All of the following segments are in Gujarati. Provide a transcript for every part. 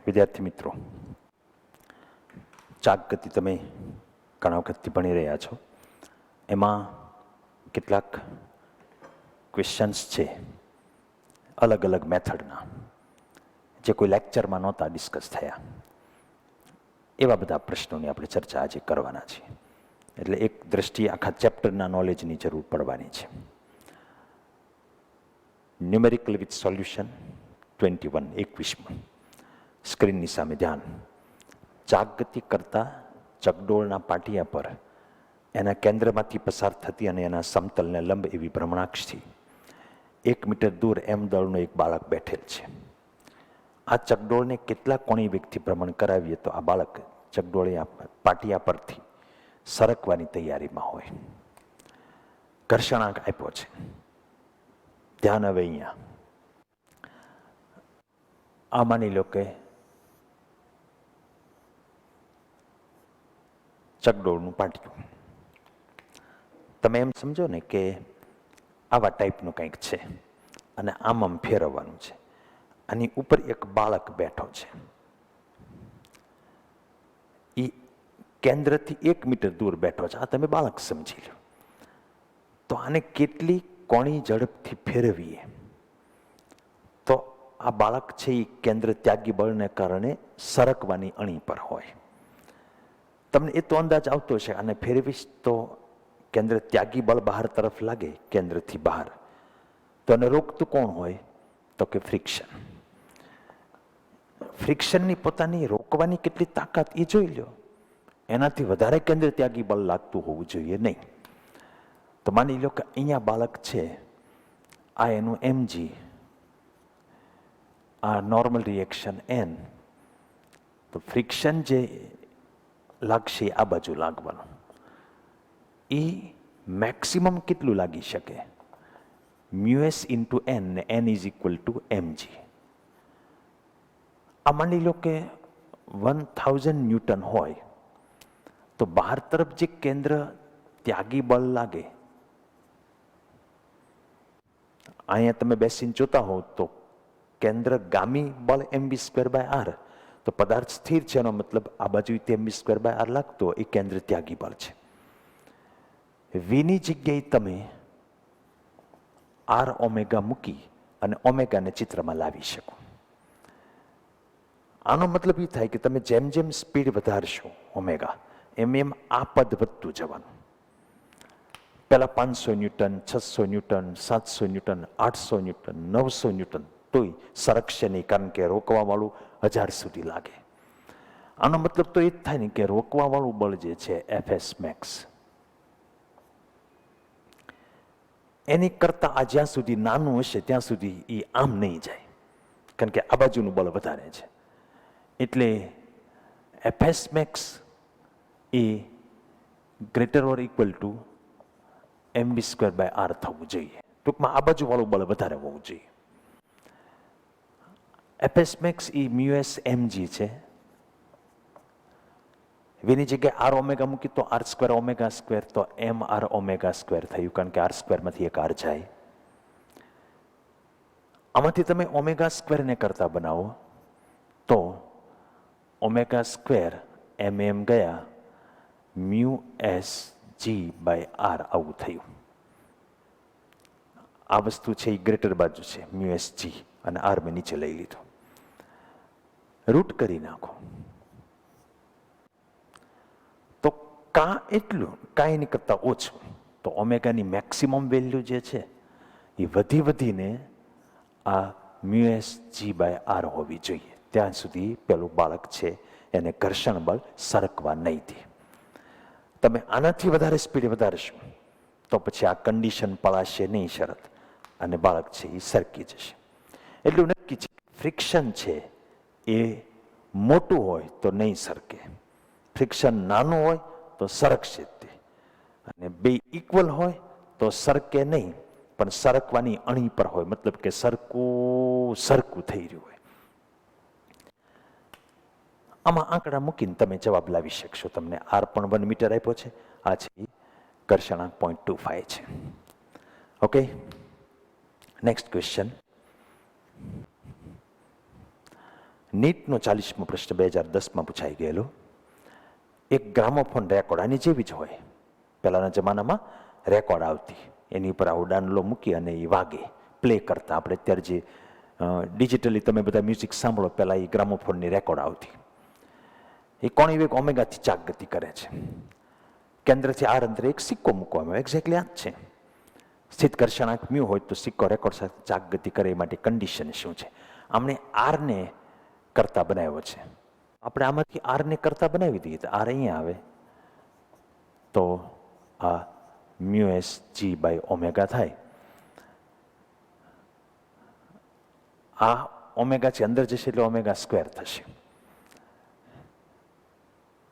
વિદ્યાર્થી મિત્રો, ચાક ગતિ તમે ઘણા વખતથી ભણી રહ્યા છો. એમાં કેટલાક ક્વેશ્ચન્સ છે અલગ અલગ મેથડના, જે કોઈ લેક્ચરમાં નહોતા ડિસ્કસ થયા. એવા બધા પ્રશ્નોની આપણે ચર્ચા આજે કરવાના છીએ. એટલે એક દ્રષ્ટિએ આખા ચેપ્ટરના નોલેજની જરૂર પડવાની છે. Numerical with solution 21, 21. સ્ક્રીનની સામે ધ્યાન. ચાક ગતિ કરતા ચકડોળના પાટિયા પર એના કેન્દ્રમાંથી પસાર થતી અને એના સમતલને લંબ એવી ભ્રમણાક્ષથી 1 મીટર દૂર એમ દળનું એક બાળક બેઠેલ છે. આ ચકડોળને કેટલા કોણી વેગથી ભ્રમણ કરાવીએ તો આ બાળક ચકડોળિયા પાટિયા પરથી સરકવાની તૈયારીમાં હોય. ઘર્ષણાંક આપ્યો છે. ધ્યાન હવે અહીંયા. આ માની લો કે ચકડોળનું પાટિયું. તમે એમ સમજો ને કે આવા ટાઈપનું કંઈક છે અને આમ ફેરવવાનું છે. આની ઉપર એક બાળક બેઠો છે. એ કેન્દ્રથી 1 મીટર દૂર બેઠો છે. આ તમે બાળક સમજી લો. તો આને કેટલી કોણી ઝડપથી ફેરવીએ તો આ બાળક છે એ કેન્દ્ર ત્યાગી બળને કારણે સરકવાની અણી પર હોય. તમને એ તો અંદાજ આવતો છે, આને ફેરવીશ તો કેન્દ્ર ત્યાગી બળ બહાર તરફ લાગે, કેન્દ્રથી બહાર, તો એને રોકતું કોણ હોય? તો કે ફ્રિક્શન. ફ્રિક્શનની પોતાની રોકવાની કેટલી તાકાત એ જોઈ લો. એનાથી વધારે કેન્દ્ર ત્યાગી બળ લાગતું હોવું જોઈએ નહીં. તો માની લો કે અહીંયા બાળક છે, આ એનું mg, આ નોર્મલ રિએક્શન n. તો ફ્રિક્શન જે લાગશે આ બાજુ લાગવાનું. એ મેક્સિમમ કેટલું લાગી શકે? મ્યુએસ ઇન્ટુ n, ને n is equal two mg. આ માની લો કે 1000 ન્યૂટન હોય તો બહાર તરફ જે કેન્દ્ર ત્યાગી બળ લાગે, અહીંયા તમે બેસીને જોતા હોવ તો કેન્દ્ર ગામી બળ mv²/r. તો પદાર્થ સ્થિર છે, એનો મતલબ આ બાજુ mv²/r લાગતો એ કેન્દ્ર ત્યાગી બળ છે. વીની જગ્યાએ તમે r ઓમેગા મૂકી અને ઓમેગાને ચિત્રમાં લાવી શકો. આનો મતલબ એ થાય કે તમે જેમ જેમ સ્પીડ વધારશો ઓમેગા, એમ એમ આ પદ વધતું જવાનું. પહેલા 500 newton, 600 newton, 700 newton, 800 newton, 900 newton, તોય સરકશે નહીં, કારણ કે રોકવાવાળું 1000 સુધી લાગે. આનો મતલબ તો એ જ થાય ને કે રોકવાવાળું બળ જે છે Fs મેક્સ, એની કરતાં આ જ્યાં સુધી નાનું હશે ત્યાં સુધી એ આમ નહીં જાય, કારણ કે આ બાજુનું બળ વધારે છે. એટલે Fs મેક્સ એ greater or equal to mv²/r થવું જોઈએ. ટૂંકમાં આ બાજુવાળું બળ વધારે હોવું જોઈએ. Fs મેક્સ એ મ્યુએસ mg છે. વીની જગ્યાએ r ઓમેગા મૂકી તો r² ઓમેગા², તો mr ઓમેગા² થયું, કારણ કે r² માંથી એક r જાય. આમાંથી તમે ઓમેગા² ને કરતા બનાવો તો ઓમેગા² mm ગયા, μsg/r આવું થયું. આ વસ્તુ છે એ ગ્રેટર બાજુ છે, μsg, અને r મેં નીચે લઈ લીધો. રૂટ કરી નાખો તો કાં એટલું, કાંઈ નહીં કરતા ઓછું. તો ઓમેગાની મેક્સિમમ વેલ્યુ જે છે એ વધી વધીને આ μsg/r હોવી જોઈએ. ત્યાં સુધી પેલું બાળક છે એને ઘર્ષણ બળ સરકવા નહીં દે. તમે આનાથી વધારે સ્પીડ વધારશો તો પછી આ કન્ડિશન પળાશે નહીં, શરત, અને બાળક છે એ સરકી જશે. એટલું નક્કી છે. ફ્રિક્શન છે એ મોટું હોય તો નહીં સરકે, ફ્રિક્શન નાનું હોય તો સરકશે તે, અને બે ઇક્વલ હોય તો સરકે નહીં, પણ સરકવાની અણી પર હોય, મતલબ કે સરખું થઈ રહ્યું હોય. આમાં આંકડા મૂકીને તમે જવાબ લાવી શકશો. તમને r પણ 1 મીટર આપ્યો છે, આ છે ઘર્ષણાંક 0.25 છે. Okay, next question. નીટનો 40મો પ્રશ્ન 2010માં પૂછાઈ ગયેલો. એક ગ્રામોફોન રેકોર્ડ આની જેવી જ હોય. પહેલાંના જમાનામાં રેકોર્ડ આવતી, એની ઉપર આવો ડાંડલો મૂકી અને એ વાગે, પ્લે કરતા. આપણે અત્યારે જે ડિજિટલી તમે બધા મ્યુઝિક સાંભળો, પહેલાં એ ગ્રામોફોનની રેકોર્ડ આવતી. એ કોણી વેગ ઓમેગાથી ચાક ગતિ કરે છે. કેન્દ્રથી આર અંતરે એક સિક્કો મૂકવામાં આવે, એક્ઝેક્ટલી આ જ છે. સ્થિત ઘર્ષણાંક મ્યુ હોય તો સિક્કો રેકોર્ડ સાથે ચાક ગતિ કરે એ માટે કન્ડિશન શું છે? આમને આરને કરતા બનાવ્યો છે. આપણે આમાંથી આરને કરતા બનાવી દઈએ તો આર અહીંયા આવે તો આ mu S G by omega થાય. આ ઓમેગા છે અંદર જશે એટલે ઓમેગા સ્ક્વેર થશે.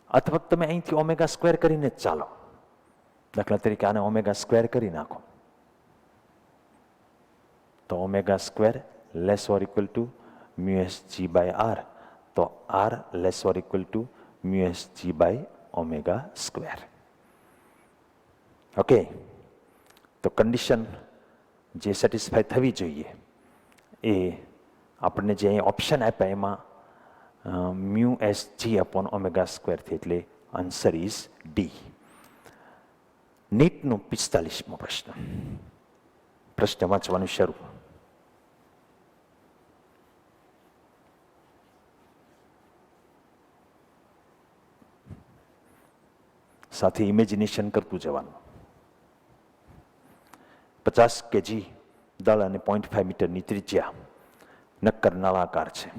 અથવા તમે અહીંથી ઓમેગા સ્ક્વેર કરીને જ ચાલો. દાખલા તરીકે આને ઓમેગા સ્ક્વેર કરી નાખો તો omega square less or equal to mu S G by R, તો R less or equal to mu S G by omega square. Okay, તો કન્ડિશન જે સેટિસ્ફાય થવી જોઈએ એ આપણને જે અહીં ઓપ્શન આપ્યા એમાં મ્યુ એસ જી અપોન ઓમેગા સ્ક્વેરથી, એટલે આન્સર ઇઝ ડી. નીટનું 45મો પ્રશ્ન. પ્રશ્ન વાંચવાનું શરૂ. સાથે ઇમેજિનેશન કરતું જવાનું. 50 kg દળ અને 0.5 મીટરની ત્રિજ્યા નક્કર નળાકાર છે.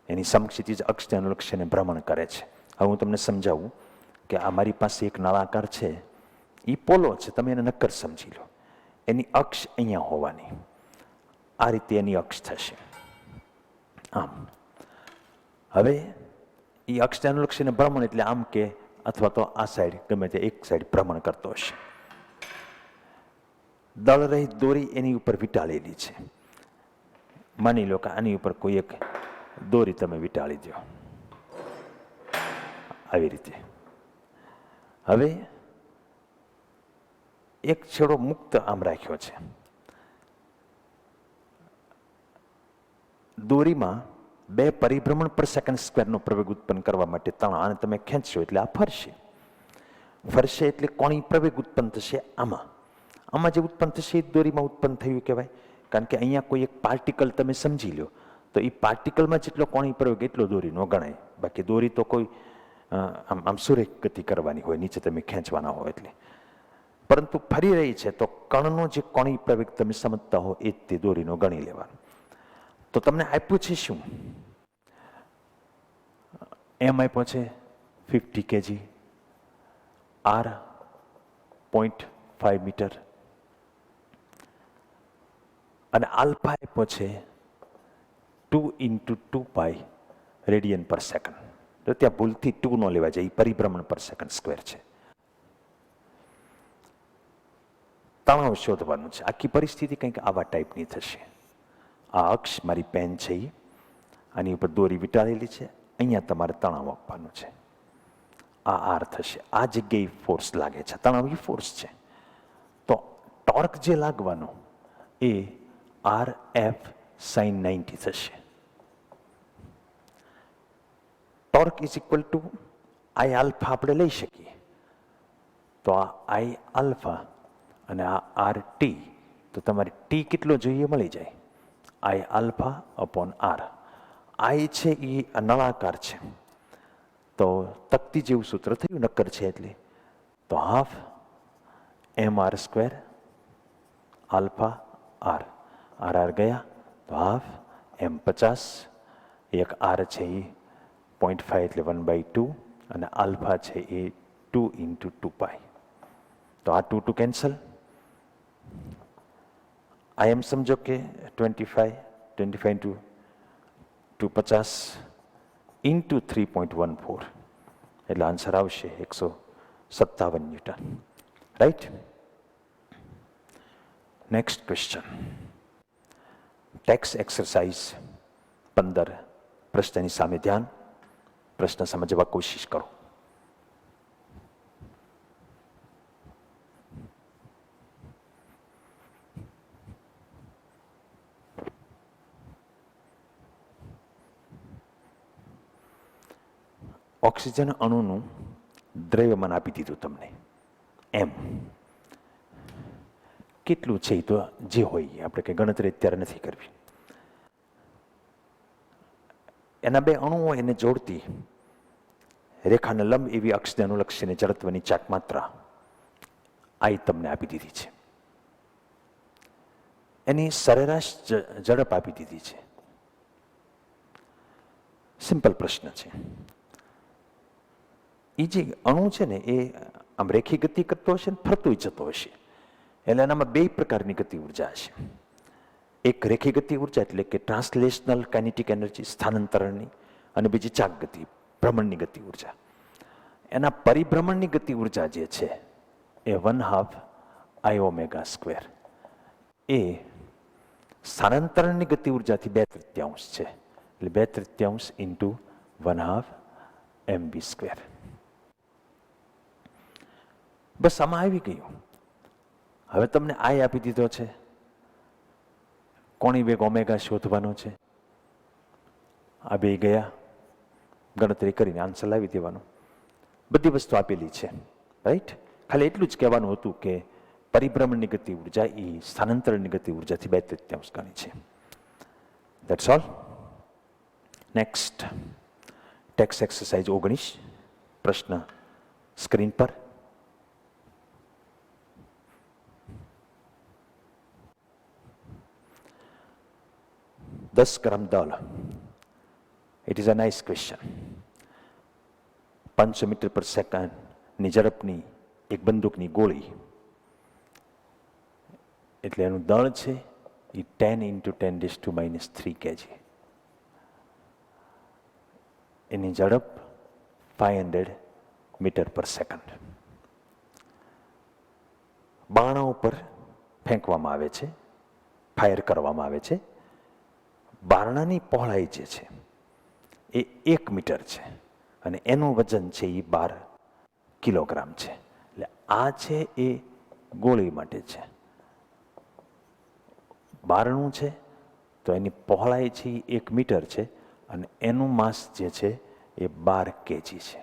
એની સમક્ષિતિજ અક્ષને અનુલક્ષીને ભ્રમણ કરે છે. હવે હું તમને સમજાવું કે આ મારી પાસે એક નળાકાર છે, એ પોલો છે, તમે એને નક્કર સમજી લો. એની અક્ષ અહીંયા હોવાની, આ રીતે એની અક્ષ થશે આમ. હવે એ અક્ષને અનુલક્ષીને ભ્રમણ એટલે આમ કે અથવા તો આ સાઈડ ગમે તે એક સાઈડ ભ્રમણ કરતો હશે. દળ રહિત દોરી એની ઉપર વીંટાળેલી છે. માની લો કે આની ઉપર કોઈ એક દોરી તમે વીંટાળી દો આવી રીતે. હવે એક છેડો મુક્ત આમ રાખ્યો છે. દોરીમાં 2 પરિભ્રમણ પર સેકન્ડ સ્ક્વેરનો પ્રવેગ ઉત્પન્ન કરવા માટે તણાવ, આને તમે ખેંચશો એટલે આ ફરશે. ફરશે એટલે કોણી પ્રવેગ ઉત્પન્ન થશે આમાં. આમાં જે ઉત્પન્ન થશે એ દોરીમાં ઉત્પન્ન થયું કહેવાય. કારણ કે અહીંયા કોઈ એક પાર્ટિકલ તમે સમજી લો તો એ પાર્ટિકલમાં જેટલો કોણી પ્રવેગ એટલો દોરીનો ગણાય. બાકી દોરી તો કોઈ આમ સુરેખ ગતિ કરવાની હોય, નીચે તમે ખેંચવાના હોય એટલે. પરંતુ ફરી રહી છે તો કણનો જે કોણી પ્રવેગ તમે સમજતા હો એ જ તે દોરીનો ગણી લેવાનો. તો તમને આપ્યું છે શું? એમ આપ્યો છે 50 kg, આર 0.5 મીટર અને આલ્ફા આપ્યો છે 2 × 2π રેડિયન પર સેકન્ડ. તો ત્યાં ભૂલથી 2 નો લેવા જાય, એ પરિભ્રમણ પર સેકન્ડ સ્ક્વેર છે. તણાવ શોધવાનું છે. આખી પરિસ્થિતિ કંઈક આવા ટાઈપની થશે. આ અક્ષ મારી પેન છે, એ આની ઉપર દોરી વીંટાળેલી છે, અહીંયા તમારે તણાવ આપવાનું છે. આ આર થશે. આ જગ્યાએ ફોર્સ લાગે છે, તણાવ એ ફોર્સ છે. તો ટોર્ક જે લાગવાનો એ આર એફ સાઇન 90 થશે. Torque is equal two I alpha આપણે લઈ શકીએ. તો આ આઈ આલ્ફા અને આ આર ટી, તો તમારે ટી કેટલો જોઈએ મળી જાય. I alpha upon R. I છે એ નળાકાર છે તો તકતી જેવું સૂત્ર થયું, નક્કર છે એટલે. તો half m r square alpha r. R r ગયા તો હાફ એમ 50, એક આર છે એ 0.5 એટલે 1/2 અને આલ્ફા છે એ 2 × 2π. તો આ 2 કેન્સલ. આ એમ સમજો કે 25 × 250 × 3.14 એટલે આન્સર આવશે 157 newton. Right? Next question. Tax exercise 15. પ્રશ્નની સામે ધ્યાન. પ્રશ્ન સમજવા કોશિશ કરો. ઓક્સિજન અણુનું દ્રવ્યમાન આપી દીધું તમને એમ. કેટલું છે એ તો જે હોય આપણે કંઈ ગણતરી અત્યારે નથી કરવી. એના બે અણુઓ એને જોડતી રેખાને લંબ એવી અક્ષને અનુલક્ષીને જડત્વની ચાક માત્રા આ તમને આપી દીધી છે. એની સરેરાશ ઝડપ આપી દીધી છે. સિમ્પલ પ્રશ્ન છે. એ જે અણુ છે ને એ આમ રેખી ગતિ કરતો હશે ને ફરતું જતો હશે, એટલે એનામાં બે પ્રકારની ગતિ ઉર્જા હશે. એક રેખી ગતિ ઉર્જા એટલે કે ટ્રાન્સલેશનલ કાઇનેટિક એનર્જી સ્થાનાંતરણની, અને બીજી ચાક ગતિ ભ્રમણની ગતિ ઉર્જા. એના પરિભ્રમણની ગતિ ઉર્જા જે છે એ 1/2 I ઓમેગા સ્ક્વેર એ સ્થાનાંતરણની ગતિ ઉર્જાથી 2/3 છે, એટલે 2/3 ઇન્ટુ 1/2 mv સ્ક્વેર. બસ આમાં આવી ગયું. હવે તમને આઈ આપી દીધો છે, કોણી વેગ ઓમેગા શોધવાનો છે. આ બે ગયા, ગણતરી કરીને આન્સર લાવી દેવાનો. બધી વસ્તુ આપેલી છે, રાઈટ. ખાલી એટલું જ કહેવાનું હતું કે પરિભ્રમણની ગતિ ઉર્જા એ સ્થાનાંતરણની ગતિ ઉર્જાથી 2/3 ગણી છે. That's all. Next text exercise 19, પ્રશ્ન સ્ક્રીન પર. દસ ગ્રામ દળ. It is a nice question. 500 metre પર સેકન્ડની ઝડપની એક બંદૂકની ગોળી, એટલે એનું દળ છે એ 10 × 10⁻³ kg. એની ઝડપ 500 મીટર પર સેકન્ડ. બાણા ઉપર ફેંકવામાં આવે છે, ફાયર કરવામાં આવે છે. બારણાની પહોળાઈ જે છે એ 1 મીટર છે, અને એનું વજન છે એ 12 કિલોગ્રામ છે. એટલે આ છે એ ગોળી માટે છે. બારણું છે તો એની પહોળાઈ છે એ 1 મીટર છે, અને એનું માસ જે છે એ 12 kg છે.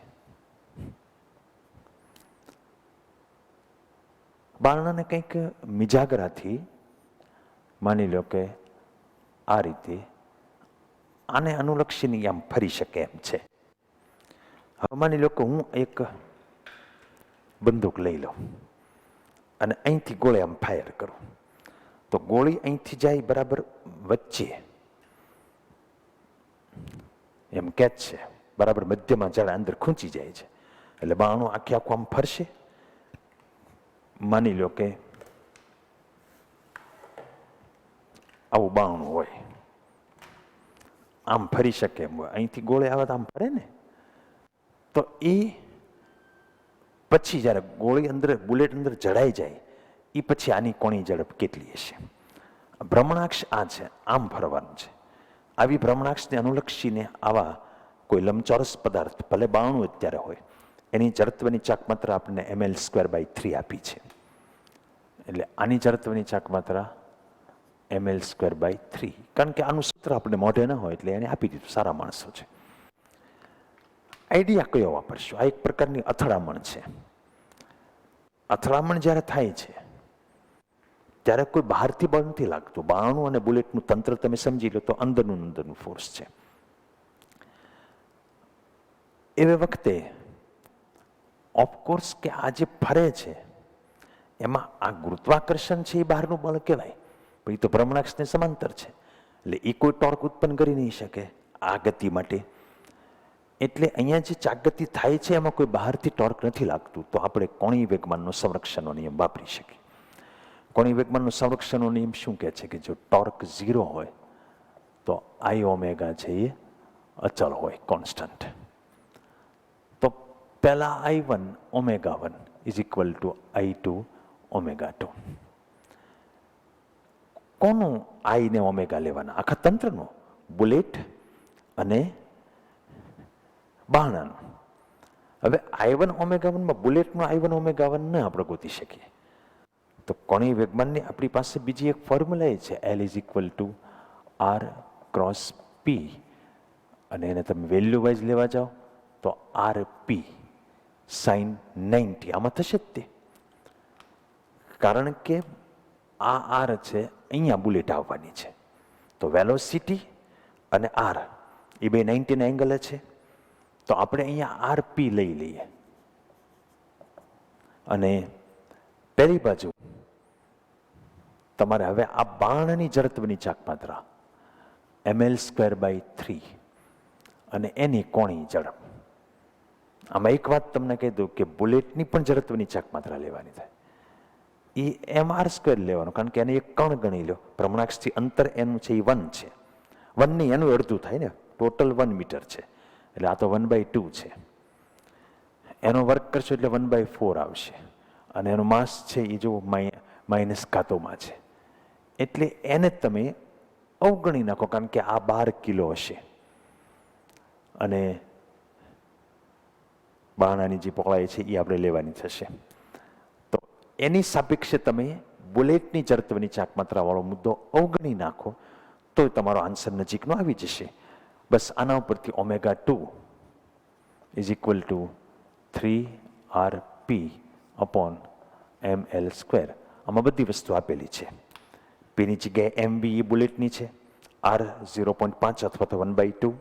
બારણાને કંઈક મિજાગરાથી માની લો કે આ રીતે આને અનુલક્ષીને આમ ફરી શકે એમ છે. હવે માની લો કે હું એક બંદૂક લઈ લઉં અને અહીંથી ગોળી આમ ફાયર કરું, તો ગોળી અહીંથી જાય બરાબર વચ્ચે એમ કેચ છે, બરાબર મધ્યમાં જરા અંદર ખૂંચી જાય છે, એટલે બાણું આખે આખું આમ ફરશે. માની લો કે આવું બાણું હોય, આમ ફરી શકે એમ હોય, અહીંથી ગોળે આવે તો આમ ફરે ને. તો એ પછી જ્યારે ગોળી અંદર બુલેટ અંદર જડાઈ જાય એ પછી આની કોણી ઝડપ કેટલી હશે? ભ્રમણાક્ષ આ છે, આમ ફરવાનું છે. આવી ભ્રમણાક્ષને અનુલક્ષીને આવા કોઈ લંબચોરસ પદાર્થ, ભલે બાણું અત્યારે હોય, એની જડત્વની ચાકમાત્રા આપણને ml²/3 આપી છે. એટલે આની જડત્વની ચાકમાત્રા ml²/3, કારણ કે આનું સૂત્ર આપણે મોઢે ન હોય એટલે એને આપી દીધું. સારા માણસો છે. આઈડિયા કયો વાપરશું? આ એક પ્રકારની અથડામણ છે. અથડામણ જ્યારે થાય છે ત્યારે કોઈ બહારથી બળ નથી લાગતું. બાણું અને બુલેટનું તંત્ર તમે સમજી લો તો અંદરનું ફોર્સ છે. એવી વખતે ઓફકોર્સ કે આ જે ફરે છે એમાં આ ગુરુત્વાકર્ષણ છે એ બહારનું બળ કહેવાય, પણ એ તો ભ્રમણાક્ષને સમાંતર છે, એટલે એ કોઈ ટોર્ક ઉત્પન્ન કરી નહીં શકે આ ગતિ માટે. એટલે અહીંયા જે ચાકગતિ થાય છે એમાં કોઈ બહારથી ટોર્ક નથી લાગતું, તો આપણે કોણીય વેગમાનનો સંરક્ષણનો નિયમ વાપરી શકીએ. કોણીય વેગમાનનો સંરક્ષણનો નિયમ શું કહે છે કે જો ટોર્ક 0 હોય તો I ઓમેગા છે એ અચળ હોય, કોન્સ્ટન્ટ. તો પહેલા I1 ઓમેગા 1 = I2 ઓમેગા 2. કોનું I ને ઓમેગા લેવાના? આખા તંત્રનો, બુલેટ અને બાણાનું. હવે I1 ઓમેગા 1 માં બુલેટનો I1 ઓમેગા 1 ન આપણે ગોતી શકીએ, તો કોણીય વેગમાનની આપણી પાસે બીજી એક ફોર્મ્યુલા છે, L = R × P, અને એને તમે વેલ્યુ વાઇઝ લેવા જાઓ તો RP sin 90 આમાં થશે જ તે, કારણ કે આ R છે, અહીંયા બુલેટ આવવાની છે. તો વેલોસિટી અને R એ બે 90 એંગલ છે. તો આપણે અહીંયા RP લઈ લઈએ અને પેલી બાજુ તમારે હવે આ બાણની જડત્વની ચાક માત્રા ml²/3 અને એની કોણીય ઝડપ. આમાં એક વાત તમને કહી દઉં કે બુલેટની પણ જડત્વની ચાક માત્રા લેવાની થાય, એ mr² લેવાનું, કારણ કે એને એક કણ ગણી લો. ભ્રમણાક્ષથી અંતર એનું છે એ 1 છે. 1 નહીં, એનું અડધું થાય ને, ટોટલ 1 મીટર છે, એટલે આ તો 1/2 છે. એનો વર્ક કરશો એટલે 1/4 આવશે, અને એનું માસ છે એ જો માઇનસ ઘાતોમાં છે, એટલે એને તમે અવગણી નાખો, કારણ કે આ 12 કિલો હશે અને બાણાની જે પહોળાઈ છે એ આપણે લેવાની થશે. તો એની સાપેક્ષે તમે બુલેટની જડત્વની ચાક માત્રા વાળો મુદ્દો અવગણી નાખો તો તમારો આન્સર નજીકનો આવી જશે. બસ આના ઉપરથી ω2 = 3RP/ml². આમાં બધી વસ્તુ આપેલી છે. પીની જગ્યાએ MV એ બુલેટની છે, R 0.5 અથવા તો 1/2,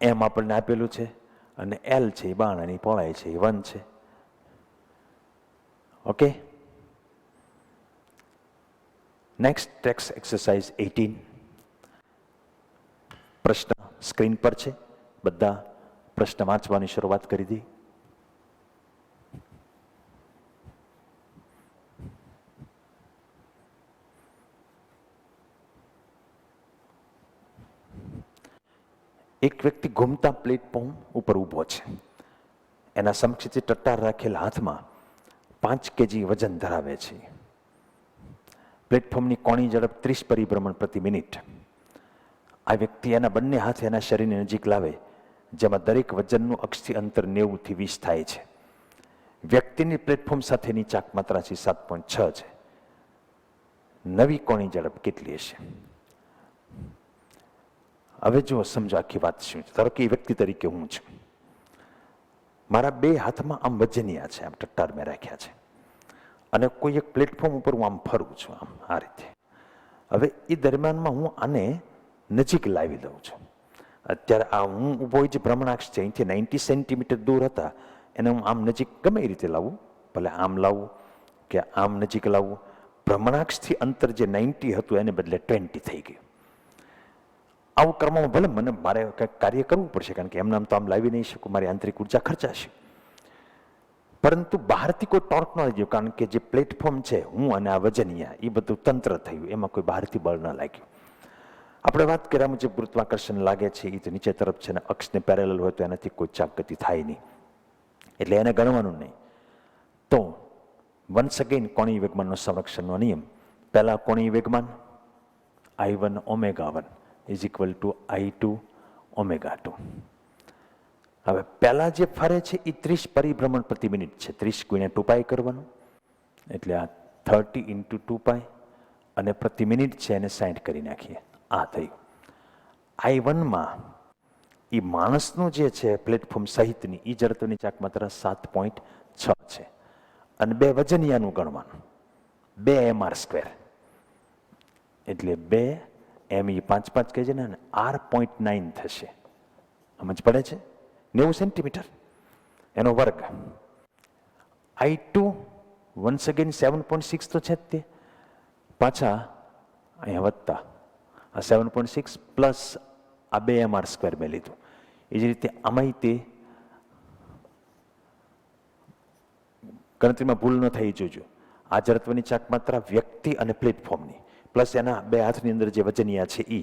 M આપણને આપેલું છે, અને L છે એ બાણાની પહોળાઈ છે એ 1 છે. Okay, next text exercise 18. પ્રશ્ન સ્ક્રીન પર છે, બધા પ્રશ્ન વાંચવાની શરૂઆત કરી દી. એક વ્યક્તિ ઘૂમતા પ્લેટફોર્મ ઉપર ઊભો છે. એના સમક્ષ ટટ્ટાર રાખેલ હાથમાં 5 kg વજન ધરાવે છે. પ્લેટફોર્મની કોણી ઝડપ 30 પરિભ્રમણ પ્રતિ મિનિટ. આ વ્યક્તિ એના બંને હાથ એના શરીરની નજીક લાવે, જેમાં દરેક વજનનું અક્ષથી અંતર 90 થી 20 થાય છે. વ્યક્તિની પ્લેટફોર્મ સાથેની ચાક માત્રા છે 7.6 છે. નવી કોણી ઝડપ કેટલી હશે? હવે જો સમજો આખી વાત શું છે. ધારો કે એ વ્યક્તિ તરીકે હું છું, મારા બે હાથમાં આમ વજનિયા છે, આમ ટટ્ટાર મેં રાખ્યા છે, અને કોઈ એક પ્લેટફોર્મ ઉપર હું આમ ફરું છું, આમ આ રીતે. હવે એ દરમિયાનમાં હું આને નજીક લાવી દઉં છું. અત્યારે આ હું ઊભો જે ભ્રમણાક્ષ છે અહીંથી 90 સેન્ટીમીટર દૂર હતા, એને હું આમ નજીક ગમે એ રીતે લાવું, ભલે આમ લાવું કે આમ નજીક લાવવું. ભ્રમણાક્ષથી અંતર જે 90 હતું એને બદલે 20 થઈ ગયું. આવું કરવામાં ભલે મારે કંઈક કાર્ય કરવું પડશે, કારણ કે એમને આમ તો આમ લાવી નહીં શકું, મારી આંતરિક ઉર્જા ખર્ચાશે, પરંતુ બહારથી કોઈ ટોર્ક ન લાગ્યું, કારણ કે જે પ્લેટફોર્મ છે, હું અને આ વજનિયા, એ બધું તંત્ર થયું, એમાં કોઈ બહારથી બળ ન લાગ્યું. આપણે વાત કર્યા મુજબ ગુરુત્વાકર્ષણ લાગે છે એ તો નીચે તરફ છે, ને અક્ષને પેરેલલ હોય તો એનાથી કોઈ ચાક ગતિ થાય નહીં, એટલે એને ગણવાનું નહીં. તો વન્સ અગેન કોણીય વેગમાનનો સંરક્ષણનો નિયમ. પહેલા કોણીય વેગમાન I1 ω1 = I2 ω2. હવે પહેલા જે ફરે છે એ 30 પરિભ્રમણ પ્રતિ મિનિટ છે. 30 × 2π કરવાનું, એટલે આ 30 × 2π, અને પ્રતિ મિનિટ છે એને 60 કરી નાખીએ. આ થયું. I1માં એ માણસનું જે છે પ્લેટફોર્મ સહિતની એ જડત્વની ચાક માત્રા 7.6 છે, અને બે વજનિયાનું ગણવાનું 2 mr², એટલે 2 m એ 5 kg ને R 0.9 થશે. સમજ પડે છે? 90 સેન્ટીમીટર એનો વર્ગ. I2 વન્સ અગેન 7.6 તો છે જ તે, પાછા અહીંયા વધતા આ 7.6 પ્લસ આ 2 mr² મેં લીધું. એ જ રીતે આમાંય તે ગણતરીમાં ભૂલ ન થઈ જોજો. આ જડત્વની ચાક માત્રા વ્યક્તિ અને પ્લેટફોર્મની, પ્લસ એના બે હાથની અંદર જે વજનિયા છે એ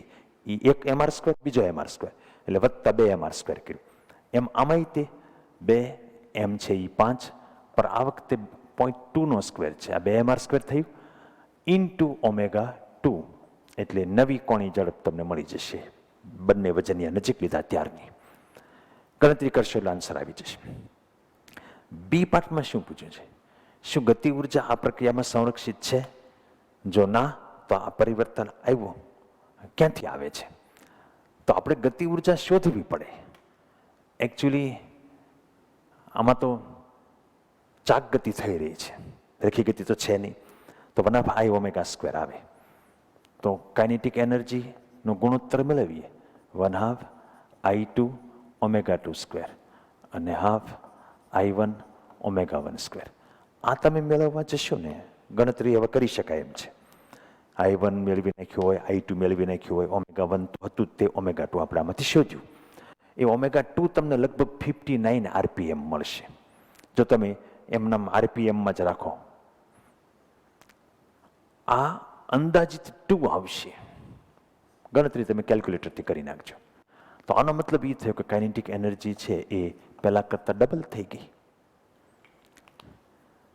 એક mr², બીજો mr², એટલે વત્તા 2 mr² કર્યું. એમ આમાંય તે 2 m છે એ 5, પર આ વખતે 0.2 સ્ક્વેર છે, આ 2 mr² થયું ઇન્ટુ ω2, એટલે નવી કોણી ઝડપ તમને મળી જશે. બંને વજનિયા નજીક લીધા ત્યારની ગણતરી કરશો એટલે આન્સર આવી જશે. બી પાર્ટમાં શું પૂછ્યું છે? શું ગતિ ઉર્જા આ પ્રક્રિયામાં સંરક્ષિત છે? જો ના, તો આ પરિવર્તન આવ્યું ક્યાંથી આવે છે? તો આપણે ગતિ ઉર્જા શોધવી પડે. એકચ્યુઅલી આમાં તો ચાક ગતિ થઈ રહી છે, રેખી ગતિ તો છે નહીં, તો 1/2 I⍵² આવે. તો કાઇનેટિક એનર્જીનો ગુણોત્તર મેળવીએ 1/2 I2⍵2² અને 1/2 I1⍵1². આ તમે મેળવવા જશો ને, ગણતરી હવે કરી શકાય એમ છે. I1 મેળવી નાખ્યું હોય, I2 મેળવી નાખ્યું હોય, ω1 તો હતું જ, તે ω2 આપણે આમાંથી શોધ્યું. એ ω2 તમને લગભગ 59 RPM મળશે જો તમે એમના RPMમાં જ રાખો. આ અંદાજિત 2 આવશે, ગણતરી તમે કેલ્ક્યુલેટરથી કરી નાખજો. તો આનો મતલબ એ થયો કે કાઇનેટિક એનર્જી છે એ પહેલા કરતાં ડબલ થઈ ગઈ.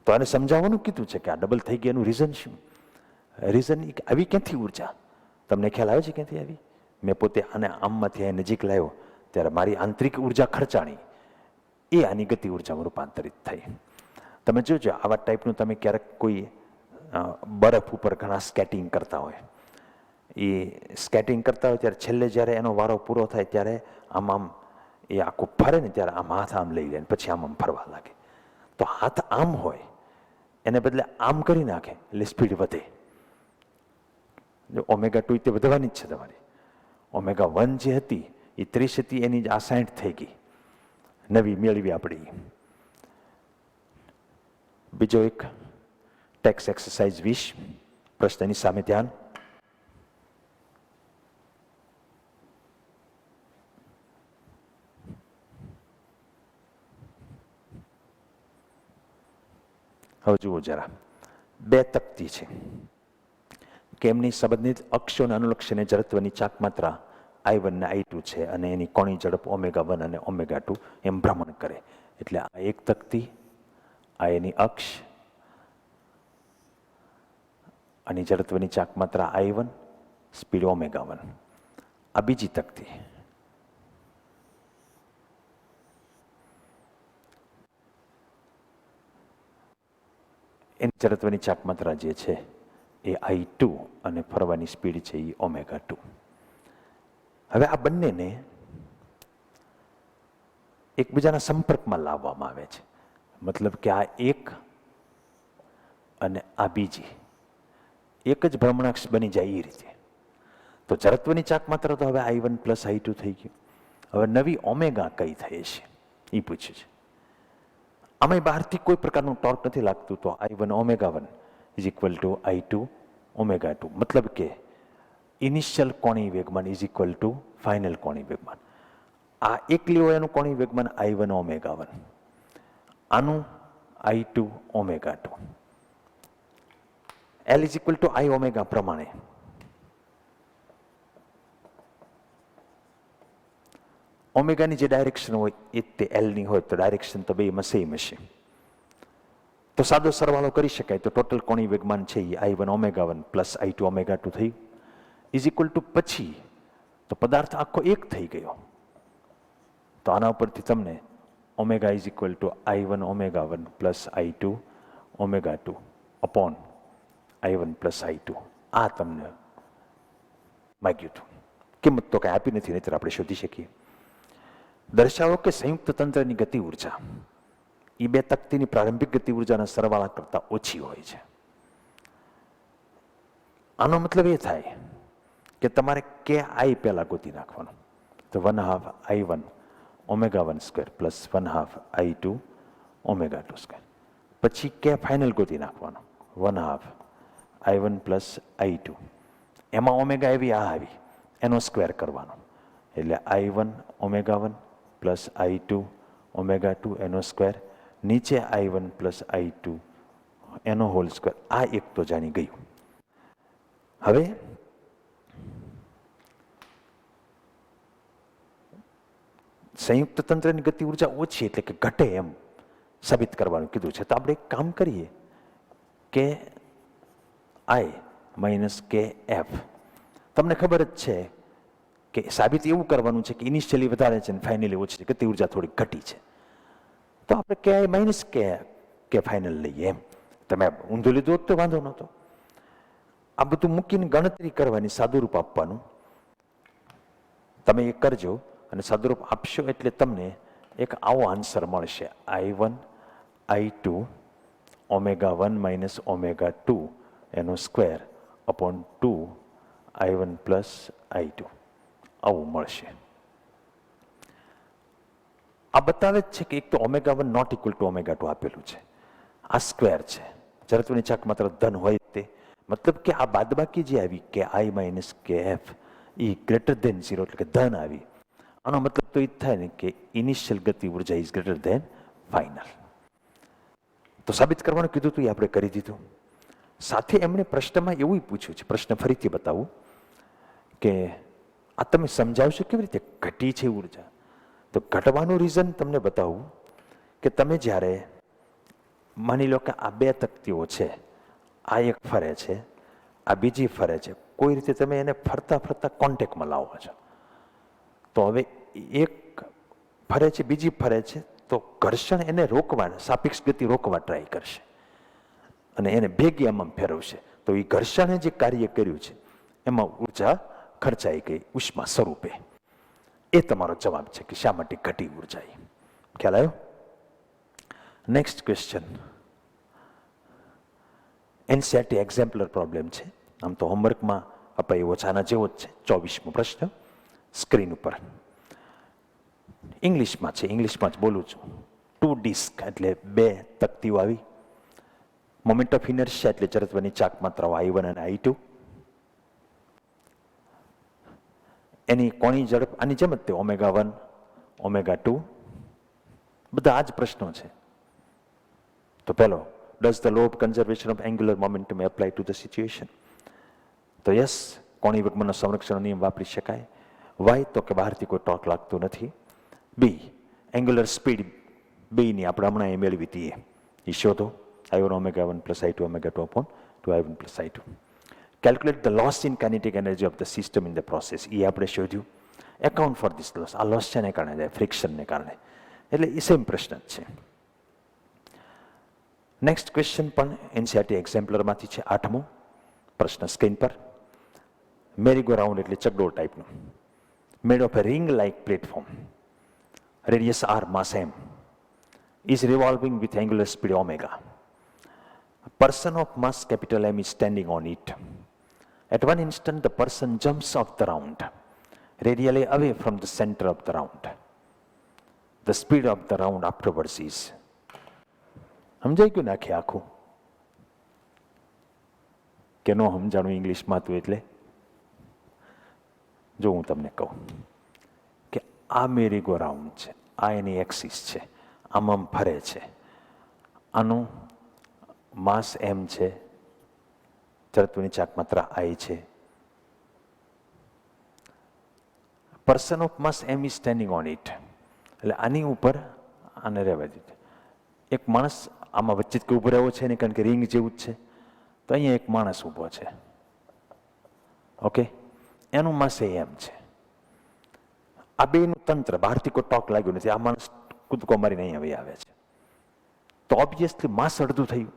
તો આને સમજાવવાનું કીધું છે કે આ ડબલ થઈ ગયાનું રીઝન શું? રીઝન આવી ક્યાંથી ઉર્જા? તમને ખ્યાલ આવે છે ક્યાંથી આવી? મેં પોતે આને આમમાંથી અહીં નજીક લાવ્યો ત્યારે મારી આંતરિક ઉર્જા ખર્ચાણી એ આની ગતિ ઉર્જામાં રૂપાંતરિત થઈ. તમે જોજો આવા ટાઈપનું તમે ક્યારેક કોઈ બરફ ઉપર ઘણા સ્કેટિંગ કરતા હોય, એ સ્કેટિંગ કરતા હોય ત્યારે છેલ્લે જ્યારે એનો વારો પૂરો થાય ત્યારે આમ આમ એ આખું ફરે ને ત્યારે આમ હાથ આમ લઈ લે ને પછી આમ આમ ફરવા લાગે. તો હાથ આમ હોય એને બદલે આમ કરી નાખે એટલે સ્પીડ વધે. ω2 તે વધવાની જ છે તમારી. ω1 જે હતી એ 30 હતી, એની જ આ 60 થઈ ગઈ, નવી મેળવી આપણી. બીજો એક ટેક્સ એક્સરસાઇઝ 20, પ્રશ્નની સામે ધ્યાન. હવે જુઓ જરા, 2 તકતી છે કે એમની સંબંધિત અક્ષોને અનુલક્ષીને જડત્વની ચાકમાત્રા I1 ને I2 છે અને એની કોણી ઝડપ ω1 અને ω2 એમ ભ્રમણ કરે. એટલે આ એક તકતી, આ એની અક્ષ, આની જડત્વની ચાકમાત્રા I1, સ્પીડ ω1. આ બીજી તકતી. એની જડત્વની ચાકમાત્રા જે છે એ I2 અને ફરવાની સ્પીડ છે એ ω2. હવે આ બંનેને એકબીજાના સંપર્કમાં લાવવામાં આવે છે. મતલબ કે આ એક અને આ બીજી એક જ ભ્રમણાક્ષ બની જાય એ રીતે. તો જડત્વની ચાકમાત્રા તો હવે I1 + I2 થઈ ગયું. હવે નવી ઓમેગા કઈ થઈ છે એ પૂછ્યું છે. આમાં બહારથી કોઈ પ્રકારનું ટોર્ક નથી લાગતું, તો I1 ω1 = I2 ω2. મતલબ કે ઇનિશિયલ કોણીય વેગમાન = ફાઇનલ કોણીય વેગમાન. આ એકલી હોય એનું કોણીય વેગમાન I1 ω1, આનું I2 ω2. L = I ω પ્રમાણે ઓમેગાની જે ડાયરેક્શન હોય એ તે એલની હોય, તો ડાયરેક્શન તો બેમાં સેમ હશે. તો સાદો સરવાળો કરી શકાય. તો ટોટલ કોણીય વેગમાન છે એ I1 ω1 + I2 ω2 થયું = પછી તો પદાર્થ આખો એક થઈ ગયો. તો આના ઉપરથી તમને ω = I1 ω1 + I2 ω2 upon I1 + I2 આ તમને માગ્યું હતું. કિંમત તો કાંઈ આપી નથી, નહીંતર આપણે શોધી શકીએ. દર્શાવો કે સંયુક્ત તંત્રની ગતિ ઉર્જા એ 2 તકતીની પ્રારંભિક ગતિ ઉર્જાના સરવાળા કરતાં ઓછી હોય છે. આનો મતલબ એ થાય કે તમારે KI પહેલા ગોતી નાખવાનું. તો 1/2 I1 ω1² + 1/2 I2 ω2². પછી K ફાઇનલ ગોતી નાખવાનો 1/2 I1 + I2. એમાં ઓમેગા એવી આ આવી, એનો સ્ક્વેર કરવાનો એટલે I1 ω1 + I2 ω2 એનો સ્ક્વેર, નીચે I1 + I2 એનો હોલ સ્ક્વેર. આ એક તો જાણી ગયું. હવે સંયુક્ત તંત્રની ગતિ ઉર્જા ઓછી એટલે કે ઘટે એમ સાબિત કરવાનું કીધું છે. તો આપણે એક કામ કરીએ કે I - KF. તમને ખબર જ છે કે સાબિત એવું કરવાનું છે કે ઇનિશિયલી વધારે છે ને ફાઇનલી ઓછી છે, ગતિ ઉર્જા થોડી ઘટી છે. તો આપણે KI - K ફાઇનલ લઈએ એમ. તમે ઊંધું લીધું હોત તો વાંધો નહોતો. આ બધું મૂકીને ગણતરી કરવાની, સાદુરૂપ આપવાનું. તમે એ કરજો અને સાદુરૂપ આપશો એટલે તમને એક આવો આન્સર મળશે, I1 I2 ω1 માઇનસ ω2 એનો square upon 2 I1 plus I2 આવું મળશે. આ બતાવે જ છે કે એક તો ω1 નોટ ઇક્વલ ટુ ω2 આપેલું છે, આ સ્ક્વેર છે, જડત્વની ચાક માત્ર ધન હોય તે મતલબ કે આ બાદબાકી જે આવી કે I માઇનસ કે એફ એ ગ્રેટર ધેન 0 એટલે કે ધન આવી. આનો મતલબ તો એ જ થાય ને કે ઇનિશિયલ ગતિ ઉર્જા ઇઝ ગ્રેટર ધેન ફાઇનલ. તો સાબિત કરવાનું કીધું હતું એ આપણે કરી દીધું. સાથે એમણે પ્રશ્નમાં એવું પૂછ્યું છે, પ્રશ્ન ફરીથી બતાવું કે આ તમે સમજાવશો કેવી રીતે ઘટી છે ઉર્જા. તો ઘટવાનું રીઝન તમને બતાવું કે તમે જ્યારે માની લો કે આ બે તકતીઓ છે, આ એક ફરે છે, આ બીજી ફરે છે, કોઈ રીતે તમે એને ફરતા ફરતા કોન્ટેક્ટમાં લાવો છો, તો હવે એક ફરે છે બીજી ફરે છે, તો ઘર્ષણ એને રોકવા, સાપેક્ષ ગતિ રોકવા ટ્રાય કરશે અને એને ભેગી આમાં ફેરવશે. તો એ ઘર્ષણે જે કાર્ય કર્યું છે એમાં ઉર્જા ખર્ચાઈ ગઈ ઉષ્મા સ્વરૂપે. એ તમારો જવાબ છે કે શા માટે ઘટી ઉર્જા. ખ્યાલ આવ્યો? નેક્સ્ટ ક્વેશ્ચન એનસીઆરટી એક્ઝામ્પલર પ્રોબ્લેમ છે. આમ તો હોમવર્કમાં અપાય ઓછાના જેવો જ છે. 24મો પ્રશ્ન સ્ક્રીન ઉપર ઇંગ્લિશમાં છે, ઇંગ્લિશમાં જ બોલું છું. 2 ડિસ્ક એટલે બે તકતીઓ આવી. મોમેન્ટ ઓફ ઇનર્શિયા એટલે જડત્વની ચાક માત્રાઓ I1 અને I2. એની કોણી ઝડપ આની જેમ જ તે ω1 ω2 બધા આ જ પ્રશ્નો છે. તો પહેલો, does the law of conservation of angular momentum apply to the situation? તો યસ, કોણી વેગમાનનો સંરક્ષણનો નિયમ વાપરી શકાય. વાય, તો કે બહારથી કોઈ ટોર્ક લાગતું નથી. બી, એંગ્યુલર સ્પીડ બેની આપણે હમણાં એ મેળવી હતી એ શોધો, I1 ω1 plus I2 ω2 upon 2I1 plus I2. Calculate the loss in kinetic energy of the system in the process, એ આપણે શોધ્યું. એકાઉન્ટ ફોર ધીસ લોસ, આ લોસ શેને કારણે થાય? ફ્રિક્શનને કારણે. એટલે એ સેમ પ્રશ્ન જ છે. નેક્સ્ટ ક્વેશ્ચન પણ એનસીઆરટી એક્ઝામ્પલરમાંથી છે. 8મો પ્રશ્ન સ્ક્રીન પર. મેરીગો રાઉન્ડ એટલે ચકડોળ ટાઈપનું, made of a ring like platform, radius r, mass m, is revolving with angular speed omega. A person of mass capital M is standing on it. At one instant the person jumps off the round, radially away from the center of the round. The speed of the round afterwards is. સમજાઈ ગયું નાખે આખું કે નો સમજાણું ઇંગ્લિશમાં હતું? એટલે જો હું તમને કહું કે આ મેરીગો રાઉન્ડ છે, આ એની એક્સિસ છે, આમ ફરે છે, આનું માસ એમ છે, જડત્વની ચાક માત્રા I છે. Person of mass m is standing on it, એટલે આની ઉપર આને રહેવા દીધું. એક માણસ આમાં વચ્ચે કે ઉભો રહેવો છે ને, કારણ કે રિંગ જેવું જ છે. તો અહીંયા એક માણસ ઊભો છે, ઓકે, એનું માસ એમ છે. આ બેનું તંત્ર, બહારથી કોઈ ટોક લાગ્યું નથી, આ માણસ કૂદકો મારીને અહીંયા વહી આવે છે, તો ઓબ્વિયસલી માસ અડધું થયું.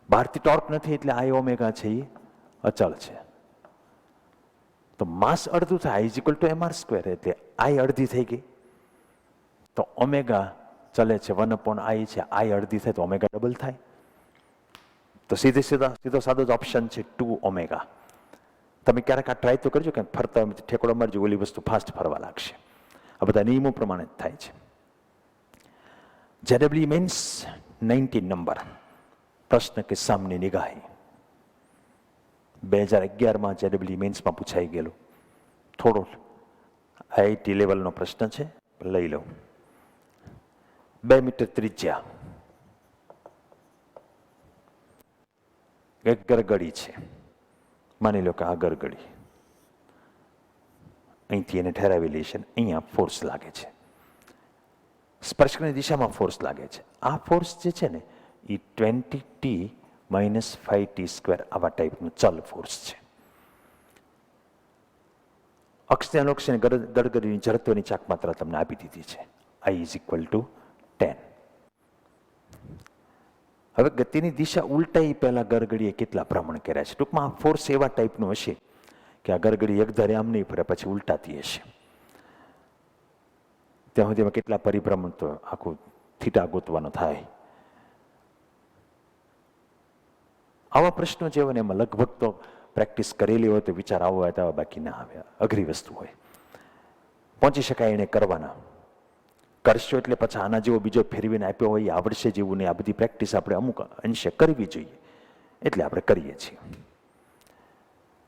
બહારથી ટોર્ક નથી એટલે I ઓમેગા છે એ અચળ છે. તો માસ અડધું થાય I ઇક્વલ ટુ mr², એટલે I અડધી થઈ ગઈ. તો ઓમેગા ચલે છે 1/I છે, I અડધી થાય તો ઓમેગા ડબલ થાય. તો સીધો સાદો જ ઓપ્શન છે 2 ઓમેગા. તમે ક્યારેક આ ટ્રાય તો કરજો કે ફરતા ઠેકડો મારજો, ઓલી વસ્તુ ફાસ્ટ ફરવા લાગશે. આ બધા નિયમો પ્રમાણે જ થાય છે. JEE મેન્સ 19 નંબર પ્રશ્ન કે સામની નિગાહી 2011માં JEE મેન્સમાં પૂછાઈ ગયેલું. થોડો IIT લેવલનો પ્રશ્ન છે, લઈ લઉં. 2 મીટર ત્રિજ્યા એક ગરગડી છે, માની લો કે આ ગરગડી, અહીંથી એને ઠેરાવેલી છે, અહીંયા ફોર્સ લાગે છે, સ્પર્શકની દિશામાં ફોર્સ લાગે છે. આ ફોર્સ જે છે ને એ 20t - 5t² આવા ટાઈપનું ચલ ફોર્સ છે. અક્ષને અનુક્ષને ગરગડીની જડત્વની ચાક માત્રા તમને આપી દીધી છે, I = 10. હવે ગતિની દિશા ઉલટાઈ પહેલા ગરગડીએ કેટલા ભ્રમણ કર્યા છે. ટૂંકમાં આ ફોર્સ એવા ટાઈપનો હશે કે આ ગરગડી એક ધારે આમ નહીં ફરે, પછી ઉલટાતી હશે. ત્યાં સુધીમાં કેટલા પરિભ્રમણ, તો આખું થીટા ગોતવાનો થાય. આવા પ્રશ્નો જે હોય ને એમાં લગભગ તો પ્રેક્ટિસ કરેલી હોય તો વિચાર આવો હોય તો બાકી ના આવે. અઘરી વસ્તુ હોય, પહોંચી શકાય એને કરવાના. કરશો એટલે પછી આના જેવો બીજો ફેરવીને આપ્યો હોય એ આવડશે જેવું નહીં. આ બધી પ્રેક્ટિસ આપણે અમુક અંશે કરવી જોઈએ, એટલે આપણે કરીએ છીએ.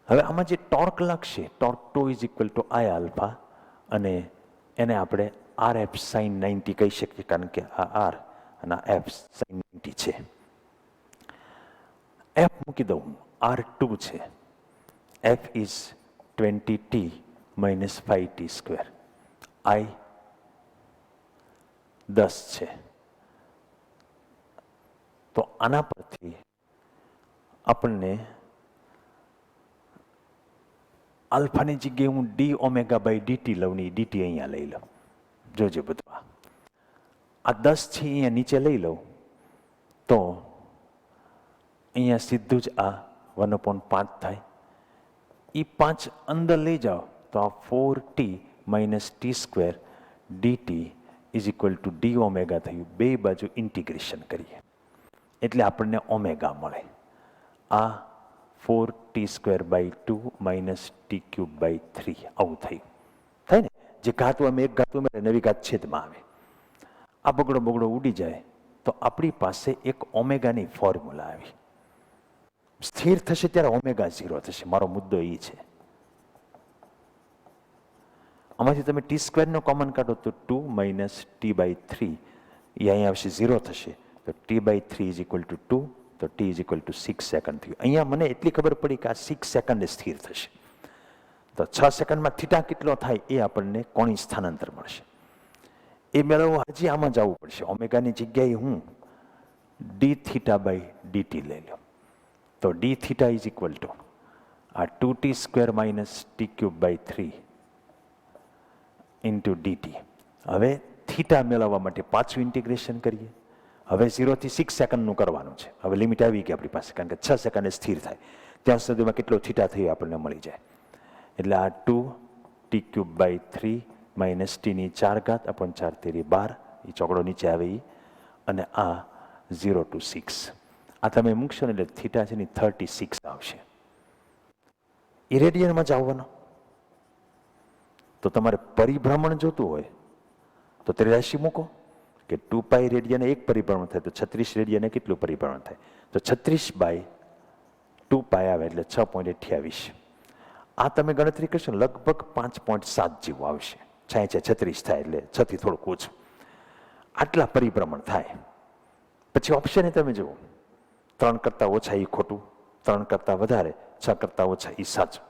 હવે આમાં જે ટોર્ક લાગશે, torque 2 is equal two I alpha, અને એને આપણે આર એફ સાઇન 90 કહી શકીએ, કારણ કે આ આર અને આ એફ સાઇન 90 છે. એફ મૂકી દઉં, આર 2 છે, F is 20t minus 5t square, I 10 છે. તો આના પરથી આપણને આલ્ફાની જગ્યાએ હું ડી ઓમેગા બાય ડીટી લઉં ને ડીટી અહીંયા લઈ લઉં. જોજે બધું આ 10 છે અહીંયા નીચે લઈ લઉં તો અહીંયા સીધું જ આ 1/5 થાય. એ 5 અંદર લઈ જાઓ તો આ 4t minus T square DT is equal two D omega થયું. બે બાજુ ઇન્ટિગ્રેશન કરીએ એટલે આપણને ઓમેગા મળે. આ 4t square by 2 minus t cube by 3 આવું થયું. થાય ને, જે ઘાતું અમે એક ઘાતું અમે નવી ઘાત છેદમાં આવે. આ બગડો બગડો ઉડી જાય તો આપણી પાસે એક ઓમેગાની ફોર્મ્યુલા આવી. સ્થિર થશે ત્યારે ઓમેગા 0 થશે. મારો મુદ્દો એ છે. આમાંથી તમે ટી સ્ક્વેરનો કોમન કાઢો તો 2 માઇનસ ટી બાય 3 એ અહીંયા આવશે 0 થશે. તો t by 3 is equal to 2, તો t is equal to 6 second થયું. અહીંયા મને એટલી ખબર પડી કે આ 6 સેકન્ડે સ્થિર થશે. તો 6 સેકન્ડમાં થીટા કેટલો થાય એ આપણને કોણી સ્થાનાંતર મળશે. એ મેળવવા હજી આમાં જવું પડશે. ઓમેગાની જગ્યાએ હું ડી થીટા બાય ડીટી લઈ લઉં તો d theta is equal to આ 2t square minus t cube by 3 into dt. હવે થીટા મેળવવા માટે પાછું ઇન્ટિગ્રેશન કરીએ. હવે 0 થી 6 સેકન્ડનું કરવાનું છે. હવે લિમિટ આવી ગઈ આપણી પાસે, કારણ કે 6 સેકન્ડે સ્થિર થાય. ત્યાં સુધીમાં કેટલો થીટા થયો આપણને મળી જાય. એટલે આ 2t ક્યુબ બાય 3 માઇનસ ટીની 4 ઘાત અપોન 4 તેરી 12, એ ચોકડો નીચે આવે એ, અને આ 0 to 6. આ તમે મૂકશો ને એટલે થીટા છે ને 36 આવશે. એ રેડિયનમાં જ આવવાનો. તો તમારે પરિભ્રમણ જોતું હોય તો 83 મૂકો કે 2 પાઈ રેડિયને એક પરિભ્રમણ થાય તો 36 રેડિયને કેટલું પરિભ્રમણ થાય, તો 36 બાય 2 પાઈ આવે એટલે 6.28. આ તમે ગણતરી કરશો લગભગ 5.7 જેવું આવશે. 36 થાય એટલે 6 થી થોડુંક ઓછું. આટલા પરિભ્રમણ થાય. પછી ઓપ્શન એ તમે જુઓ, 3 કરતાં ઓછા એ ખોટું, 3 કરતાં વધારે 6 કરતાં ઓછા એ સાચું,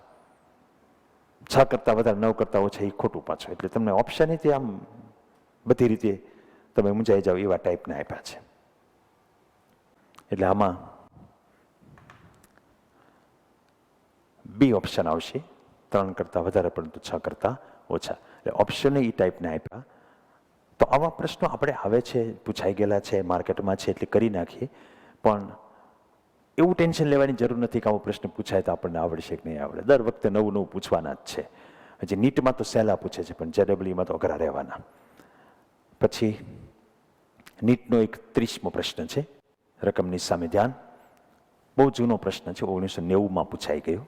6 કરતાં વધારે 9 કરતાં ઓછા એ ખોટું પાછું. એટલે તમને ઓપ્શન એ આમ બધી રીતે તમે મૂંઝાઈ જાઓ એવા ટાઈપના આપ્યા છે. એટલે આમાં બી ઓપ્શન આવશે, 3 કરતાં વધારે પરંતુ 6 કરતાં ઓછા. એટલે ઓપ્શન એ ટાઈપના આપ્યા. તો આવા પ્રશ્નો આપણે હવે છે પૂછાઈ ગયેલા છે, માર્કેટમાં છે એટલે કરી નાખીએ. પણ એવું ટેન્શન લેવાની જરૂર નથી કે આવો પ્રશ્ન પૂછાય તો આપણને આવડશે કે નહીં આવડે. દર વખતે નવું નવું પૂછવાના જ છે. હજી નીટમાં તો સહેલા પૂછે છે પણ JEEમાં તો અઘરા રહેવાના. પછી નીટનો એક 30મો પ્રશ્ન છે, રકમની સામે ધ્યાન. બહુ જૂનો પ્રશ્ન છે, 1990માં પૂછાઈ ગયો.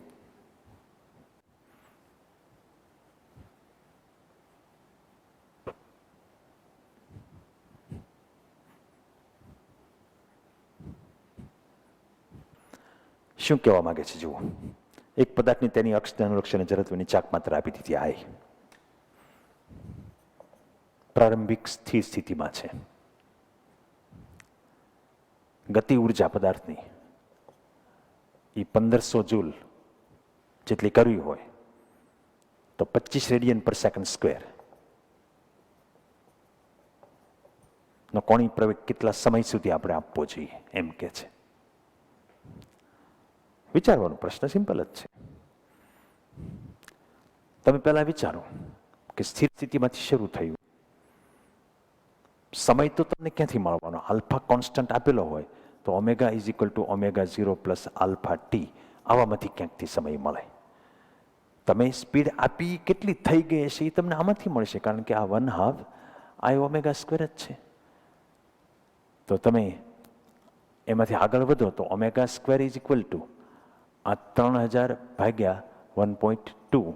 શું કહેવા માંગે છે જુઓ. એક પદાર્થની તેની અક્ષને અનુલક્ષીને જડત્વની ચાક માત્ર આપી દીધી આઈ. પ્રારંભિક સ્થિર સ્થિતિમાં છે. ગતિ ઉર્જા પદાર્થની એ 1500 જૂલ જેટલી કરવી હોય તો 25 રેડિયન પર સેકન્ડ સ્ક્વેર નો કોણી પ્રવેગ કેટલા સમય સુધી આપણે આપવો જોઈએ એમ કે છે. વિચારવાનો પ્રશ્ન સિમ્પલ જ છે. તમે પહેલા વિચારો કે સ્થિર સ્થિતિમાંથી શરૂ થયું, સમય તો તમને ક્યાંથી મળવાનો? આલ્ફા કોન્સ્ટન્ટ આપેલો હોય તો omega is equal to omega 0 plus alpha t, આવામાંથી ક્યાંકથી સમય મળે. તમે સ્પીડ આપી કેટલી થઈ ગઈ હશે એ તમને આમાંથી મળશે, કારણ કે આ 1/2 આ ઓમેગા સ્ક્વેર જ છે. તો તમે એમાંથી આગળ વધો તો omega square is equal to આ 3000 ભાગ્યા 1.2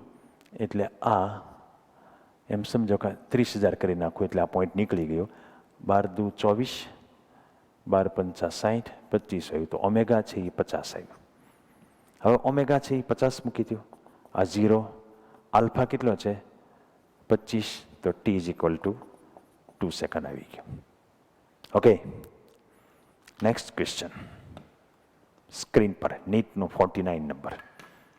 એટલે આ એમ સમજો કે 30,000 કરી નાખો એટલે આ પોઈન્ટ નીકળી ગયો. 12 દુ 24, 12 પંચા 60, 25 આવ્યું. તો ઓમેગા છે એ 50 આવ્યું. હવે ઓમેગા છે એ 50 મૂકી દો. આ 0, આલ્ફા કેટલો છે 25, તો t is equal to 2 second આવી ગયો. ઓકે, નેક્સ્ટ ક્વેશ્ચન સ્ક્રીન પર નીટનો 49 નંબર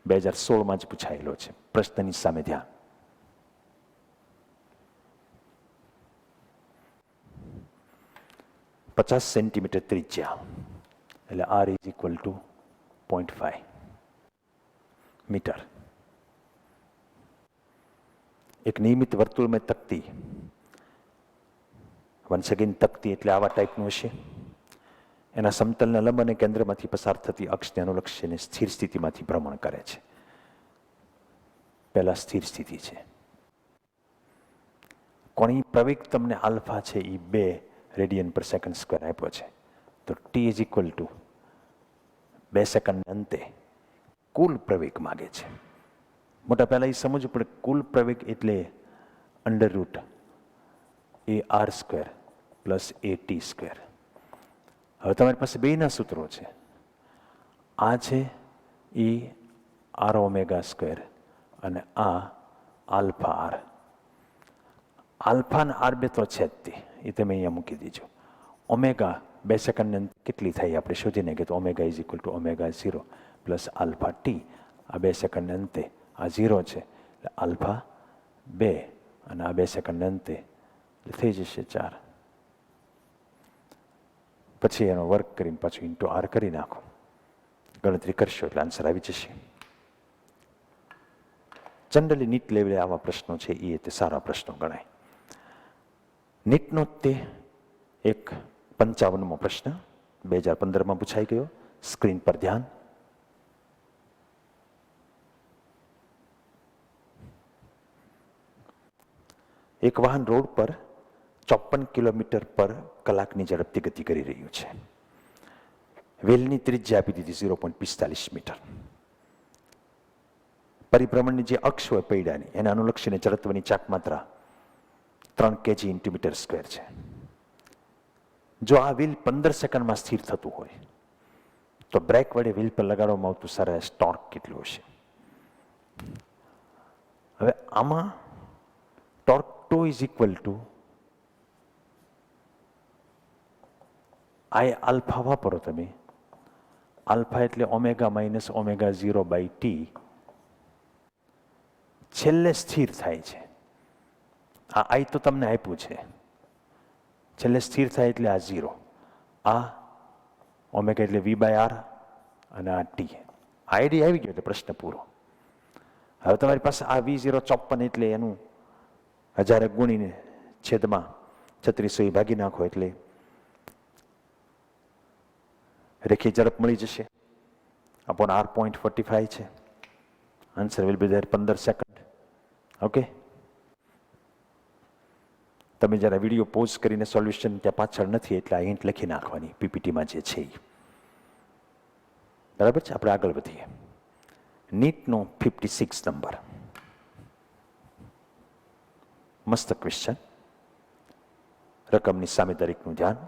2016માં જ પૂછાયેલો છે. પ્રશ્નની સામે ધ્યાન. પચાસ સેન્ટીમીટર ત્રિજ્યા એટલે r is equal to 0.5 metre. એક નિયમિત વર્તુળમાં તકતી, વન્સ અગેન તકતી એટલે આવા ટાઈપનું હશે. એના સમતલના લંબ અને કેન્દ્રમાંથી પસાર થતી અક્ષને અનુલક્ષીને સ્થિર સ્થિતિમાંથી ભ્રમણ કરે છે. પહેલા સ્થિર સ્થિતિ છે. કોણી પ્રવેગ તમને આલ્ફા છે એ 2 રેડિયન પર સેકન્ડ સ્ક્વેર આપ્યો છે. તો ટી ઇઝ ઇક્વલ ટુ 2 સેકન્ડના અંતે કુલ પ્રવેગ માગે છે. મોટા પહેલાં એ સમજવું પડે કુલ પ્રવેગ એટલે under root a r square plus a t square. હવે તમારી પાસે બેના સૂત્રો છે. આ છે એ આર ઓમેગા સ્ક્વેર અને આ આલ્ફા આર. આલ્ફા ને આર બે તો છે જ તે, એ તમે અહીંયા મૂકી દીજો. ઓમેગા 2 સેકન્ડની કેટલી થાય આપણે શોધીને કે તો omega is equal to omega 0 plus alpha T. આ 2 સેકન્ડના અંતે આ 0 છે એટલે આલ્ફા 2 અને આ 2 સેકન્ડના અંતે એટલે થઈ જશે 4. પછી એનો વર્ક કરીને પાછું ઇન્ટુ આર કરી નાખો, ગણતરી કરશો એટલે આન્સર આવી જશે. જનરલી નીટ લેવલે આવા પ્રશ્નો છે એ તે સારા પ્રશ્નો ગણાય. નીટનો તે એક 55મો પ્રશ્ન 2015માં પૂછાઈ ગયો. સ્ક્રીન પર ધ્યાન. એક વાહન રોડ પર 54 કિલોમીટર પર કલાકની ઝડપથી ગતિ કરી રહ્યું છે. વેલની ત્રિજ્યા આપી દીધી 0.45 મીટર. પરિભ્રમણની જે અક્ષ હોય પૈડાની એને અનુલક્ષીને જડત્વની ચાક માત્રા 3 kg ઇન્ટુ મીટર સ્ક્વેર છે. જો આ વ્હીલ 15 સેકન્ડમાં સ્થિર થતું હોય તો બ્રેક વડે વ્હીલ પર લગાડવામાં આવતું સરેરાશ ટોર્ક કેટલું હશે? હવે આમાં torque two is equal to આ આલ્ફા વાપરો તમે. આલ્ફા એટલે omega minus omega 0 by t. છેલ્લે સ્થિર થાય છે. આ આઈ તો તમને આપ્યું છે. છેલ્લે સ્થિર થાય એટલે આ 0. આ ઓમેગા એટલે વી બાય આર અને આ ટી. આઈડી આવી ગયો એટલે પ્રશ્ન પૂરો. હવે તમારી પાસે આ V0 54 એટલે એનું 1000 ગુણીને છેદમાં 3600 ભાગી નાખો એટલે રેખી ઝડપ મળી જશે. અપોન આર 0.45 છે. Answer will be there 15 second. Okay, તમે જરા વિડીયો પોઝ કરીને સોલ્યુશન ત્યાં પાછળ નથી એટલે આ હિન્ટ લખી નાખવાની પીપીટીમાં જે છે એ. બરાબર છે. આપણે આગળ વધીએ. નીટનો 56 નંબર મસ્ત ક્વેશ્ચન. રકમની સામે દરેકનું ધ્યાન.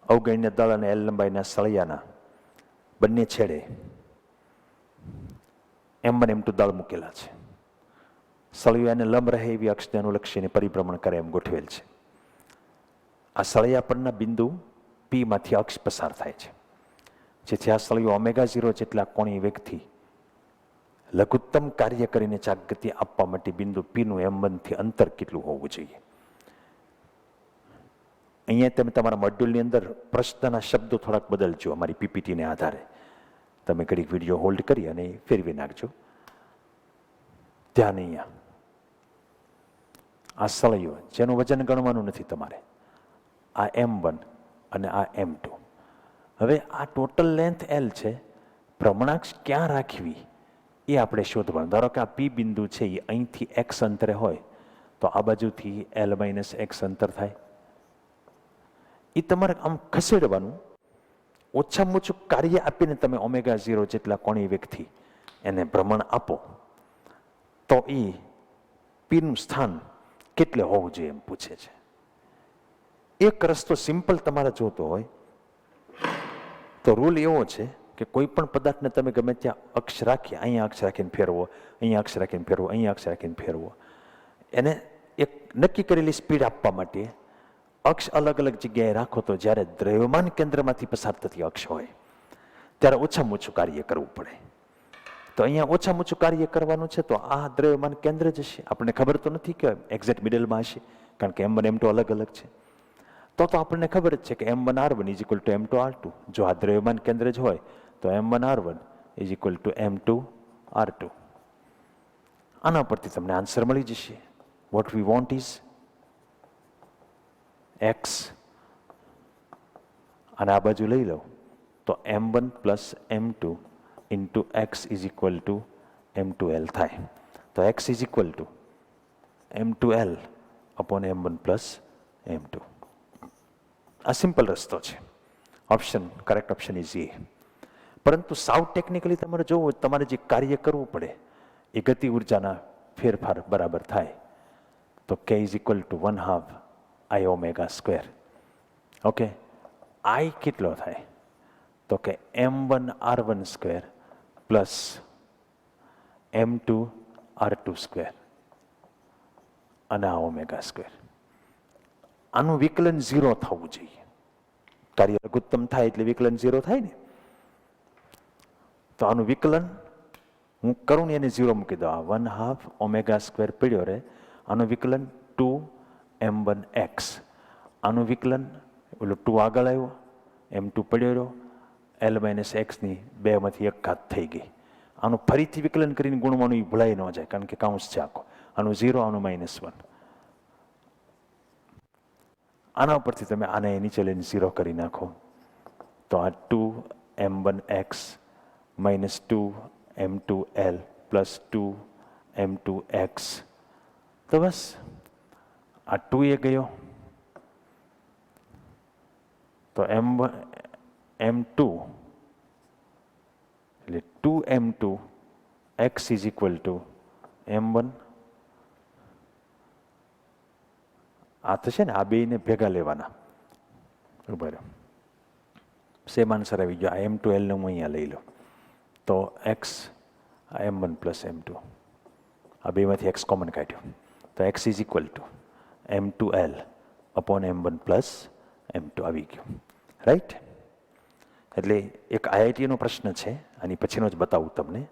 અવગણ્ય દળ અને એલ લંબાઈના સળિયાના બંને છેડે M1 M2 દળ મૂકેલા છે. સળિયો એને લંબ રહે એવી અક્ષને અનુલક્ષીને પરિભ્રમણ કરે એમ ગોઠવેલ છે. આ સળિયા પરના બિંદુ P માંથી અક્ષ પસાર થાય છે, જેથી આ સળિયો ઓમેગા 0 જેટલા કોણીય વેગથી લઘુત્તમ કાર્ય કરીને ચાક ગતિ આપવા માટે બિંદુ P નું M1 થી અંતર કેટલું હોવું જોઈએ? અહીંયા તમે તમારા મોડ્યુલની અંદર પ્રશ્નના શબ્દો થોડાક બદલજો. અમારી પીપીટીને આધારે તમે ઘડીક વિડીયો હોલ્ડ કરી અને ફેરવી નાખજો. ધ્યાન અહીંયા. આ સળિયો જેનું વજન ગણવાનું નથી તમારે, આ M1 અને આ M2. હવે આ ટોટલ લેન્થ L છે. ભ્રમણાક્ષ ક્યાં રાખવી એ આપણે શોધવાનું. ધારો કે આ P બિંદુ છે એ અહીંથી X અંતરે હોય તો આ બાજુથી L માઇનસ એક્સ અંતર થાય. એ તમારે આમ ખસેડવાનું. ઓછામાં ઓછું કાર્ય આપીને તમે ઓમેગા 0 જેટલા કોણીય વેગથી એને ભ્રમણ આપો તો એ પીનું સ્થાન કેટલે હોવું જોઈએ એમ પૂછે છે. એક રસ્તો સિમ્પલ તમારે જોતો હોય તો રૂલ એવો છે કે કોઈ પણ પદાર્થને તમે ગમે ત્યાં અક્ષ રાખી, અહીંયા અક્ષ રાખીને ફેરવો, અહીંયા અક્ષ રાખીને ફેરવો, અહીંયા અક્ષ રાખીને ફેરવો, એને એક નક્કી કરેલી સ્પીડ આપવા માટે અક્ષ અલગ અલગ જગ્યાએ રાખો તો જ્યારે દ્રવ્યમાન કેન્દ્રમાંથી પસાર થતી અક્ષ હોય ત્યારે ઓછામાં ઓછું કાર્ય કરવું પડે. તો અહીંયા ઓછામાં ઓછું કાર્ય કરવાનું છે તો આ દ્રવ્યમાન કેન્દ્ર જ હશે. આપણને ખબર તો નથી કે એક્ઝેક્ટ મિડલમાં હશે, કારણ કે M1 M2 અલગ અલગ છે. તો આપણને ખબર જ છે કે M1 R1 is equal two M2 R2. જો આ દ્રવ્યમાન કેન્દ્ર જ હોય તો M1 R1 is equal two M2 R2. આના પરથી તમને આન્સર મળી જશે. What we want is x, અને આ બાજુ લઈ લો તો M1 plus M2 into x is equal two M2L થાય. તો x is equal two M2L upon M1 plus M2. આ સિમ્પલ રસ્તો છે. ઓપ્શન કરેક્ટ ઓપ્શન ઇઝ એ. પરંતુ સાવ ટેકનિકલી તમારે જોવું, તમારે જે કાર્ય કરવું પડે એ ગતિ ઉર્જાના ફેરફાર બરાબર થાય તો k is equal two 1/2 I omega square. Okay, I કેટલો થાય તો કે M1 R1 square plus M2 R2 square અને આ ઓમેગા સ્ક્વેર. આનું વિકલન 0 થવું જોઈએ. કાર્ય લઘુત્તમ થાય એટલે વિકલન 0 થાય ને. તો આનું વિકલન હું કરું ને એને 0 મૂકી દો. આ 1/2 ઓમેગા સ્ક્વેર પડ્યો રહે. આનું વિકલન 2M1x. આનું વિકલન ઓલો 2 આગળ આવ્યો, M2 પડ્યો રહ્યો, L માઇનસ એક્સની 2માંથી 1 ઘાત થઈ ગઈ. આનું ફરીથી વિકલન કરીને ગુણવાનું એ ભૂલાઈ ન જાય, કારણ કે કાઉન્સ છે આખો. આનું 0, આનું -1. આના ઉપરથી તમે આને નીચે લઈને 0 કરી નાખો તો આ 2M1x minus 2M2L plus 2M2x. તો બસ આ 2 એ ગયો તો M2 એટલે 2M2 x is equal two M1. આ થશે ને, આ બેને ભેગા લેવાના. બરાબર, સેમ આન્સર આવી ગયો. આ M2L ને હું અહીંયા લઈ લો તો x આ M1 પ્લસ M2, આ બેમાંથી x કોમન કાઢ્યો તો x is equal two M2L upon M1 plus M2 આવી ગયું. રાઈટ? એટલે એક IITનો પ્રશ્ન છે, આની પછીનો જ બતાવું તમને.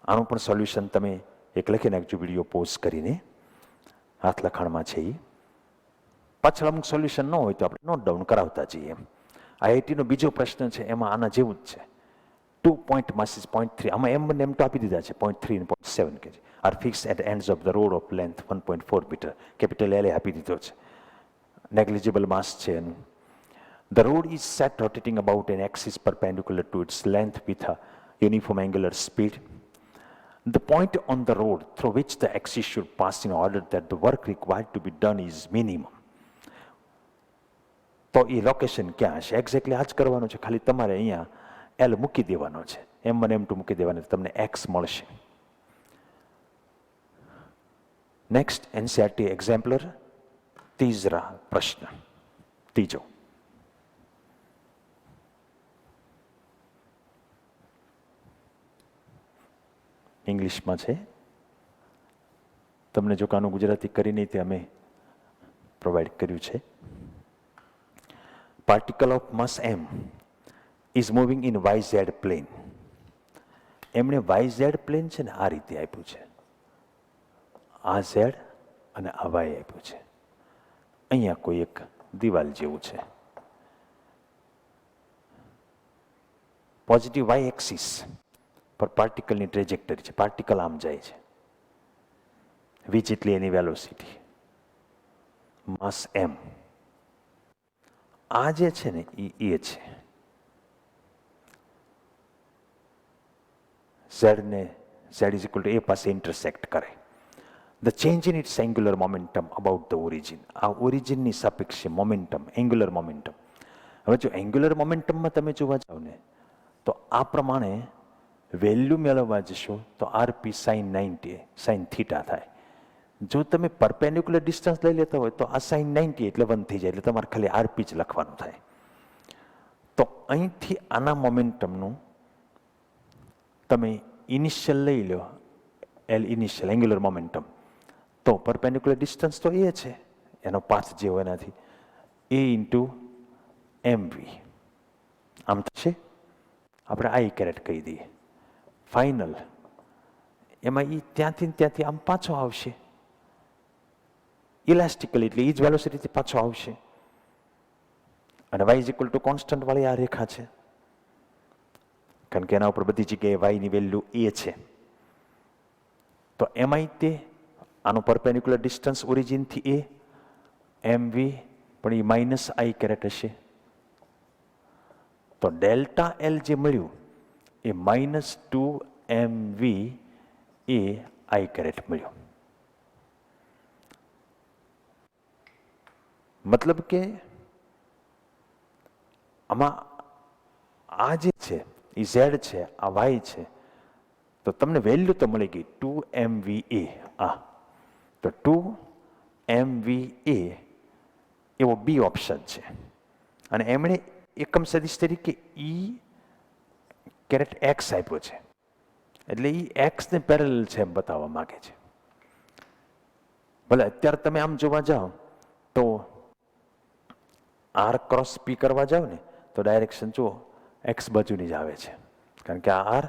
આનું પણ સોલ્યુશન તમે એક લખી નાખજો વિડીયો પોઝ કરીને, હાથ લખાણમાં છે એ. પાછળ અમુક સોલ્યુશન ન હોય તો આપણે નોટ ડાઉન કરાવતા જઈએ. IITનો બીજો પ્રશ્ન છે, એમાં આના જેવું જ છે. 2 પોઈન્ટ માસ ઇઝ 0.3. આમાં M1 M2 આપી દીધા છે 0.3 અને 0.7 kg are fixed at ends of the rod of length 1.4 metre. Capital L આપી દીધો છે. નેગ્લિજિબલ માસ છે એનું. The road is set rotating about an axis perpendicular to its length with a uniform angular speed. The point on the road through which the axis should pass in order that the work required to be done is minimum. તો એ લોકેશન ક્યાં હશે? એક્ઝેક્ટલી આ જ કરવાનું છે, ખાલી તમારે અહીંયા L મૂકી દેવાનો છે, M1 M2 મૂકી દેવાનો, તમને X મળશે. નેક્સ્ટ NCERT એક્ઝામ્પલર, ત્રીજા પ્રશ્ન. ત્રીજો ઇંગ્લિશમાં છે. તમને જો કાનું ગુજરાતી કરી નહીં તે અમે પ્રોવાઈડ કર્યું છે. Particle of mass M is moving in YZ plane. એમણે YZ પ્લેન છે ને આ રીતે આપ્યું છે. આ Z અને આ Y આપ્યું છે. અહીંયા કોઈ એક દિવાલ જેવું છે. પોઝિટિવ Y એક્સિસ પર પાર્ટિકલની ટ્રેજેક્ટરી છે. પાર્ટિકલ આમ જાય છે, v જેટલી એની વેલોસિટી, માસ M. આ જે છે ને એ છે. Z ને Z is equal two A પાસે ઇન્ટરસેક્ટ કરે the change in its angular momentum about the origin. આ ઓરિજિનની સાપેક્ષે મોમેન્ટમ, એંગ્યુલર મોમેન્ટમ. હવે જો એંગ્યુલર મોમેન્ટમમાં તમે જોવા જાઓ ને તો આ પ્રમાણે વેલ્યુ મેળવવા જશો તો આરપી સાઇન 90 સાઇન થીટા થાય. જો તમે પરપેન્ડિક્યુલર ડિસ્ટન્સ લઈ લેતા હોય તો આ સાઇન 90 એટલે 1 થઈ જાય, એટલે તમારે ખાલી આરપી જ લખવાનું થાય. તો અહીંથી આના મોમેન્ટમનું તમે ઇનિશિયલ લઈ લો, એલ ઇનિશિયલ એંગ્યુલર મોમેન્ટમ, તો પરપેન્ડિક્યુલર ડિસ્ટન્સ તો એ છે, એનો પાથ જે હોય એનાથી એ ઇન્ટુ એમવી આમ થશે. આપણે આઈ કેરેટ કહી દઈએ. ફાઇનલ એમાં એ ત્યાંથી આમ પાછો આવશે ઇલાસ્ટિકલી, એટલે એ જ વેલોસિટીથી પાછો આવશે. અને y is equal to constant વાળી આ રેખા છે, કારણ કે એના ઉપર બધી જગ્યાએ વાયની વેલ્યુ એ છે. તો એમાંય તે આનું પરપેન્ડિક્યુલર ડિસ્ટન્સ ઓરિજિનથી એ એમવી, પણ એ માઇનસ આઈ કેરેટ હશે. તો ડેલ્ટા એલ જે મળ્યું એ -2mv એ આઈ કેરેટ મળ્યું. મતલબ કે આમાં આ જે છે એ ઝેડ છે, આ વાય છે, તો તમને વેલ્યુ તો મળી ગઈ 2mva. આ તો 2mva એવો બી ઓપ્શન છે. અને એમણે એકમ સદિશ તરીકે ઈ કેરેટ એક્સ આપ્યો છે, એટલે એ એક્સને પેરેલલ છે એમ બતાવવા માંગે છે. ભલે અત્યારે તમે આમ જોવા જાઓ તો આર ક્રોસ પી કરવા જાઓ ને તો ડાયરેક્શન જુઓ એક્સ બાજુની જ આવે છે, કારણ કે આ આર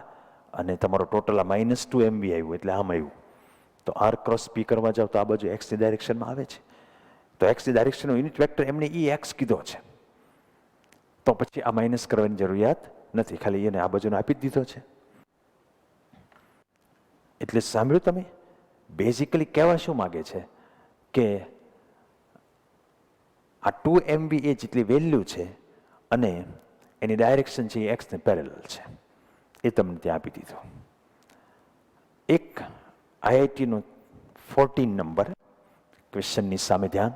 અને તમારો ટોટલ આ -2mv આવ્યું એટલે આમ આવ્યું. તો આર ક્રોસ પી કરવા જાઓ તો આ બાજુ એક્સની ડાયરેક્શનમાં આવે છે. તો એક્સની ડાયરેક્શનનો યુનિટ વેક્ટર એમને ઈ એક્સ કીધો છે, તો પછી આ માઇનસ કરવાની જરૂરિયાત નથી, ખાલી એને આ બાજુનો આપી જ દીધો છે. એટલે સાંભળ્યું તમે, બેઝિકલી કહેવા શું માગે છે કે આ 2mv એ જેટલી વેલ્યુ છે અને એની ડાયરેક્શન છે એ એક્સને પેરેલલ છે, એ તમને ત્યાં આપી દીધો. એક આઈઆઈટીનો 14 નંબર ક્વેશ્ચનની સામે ધ્યાન.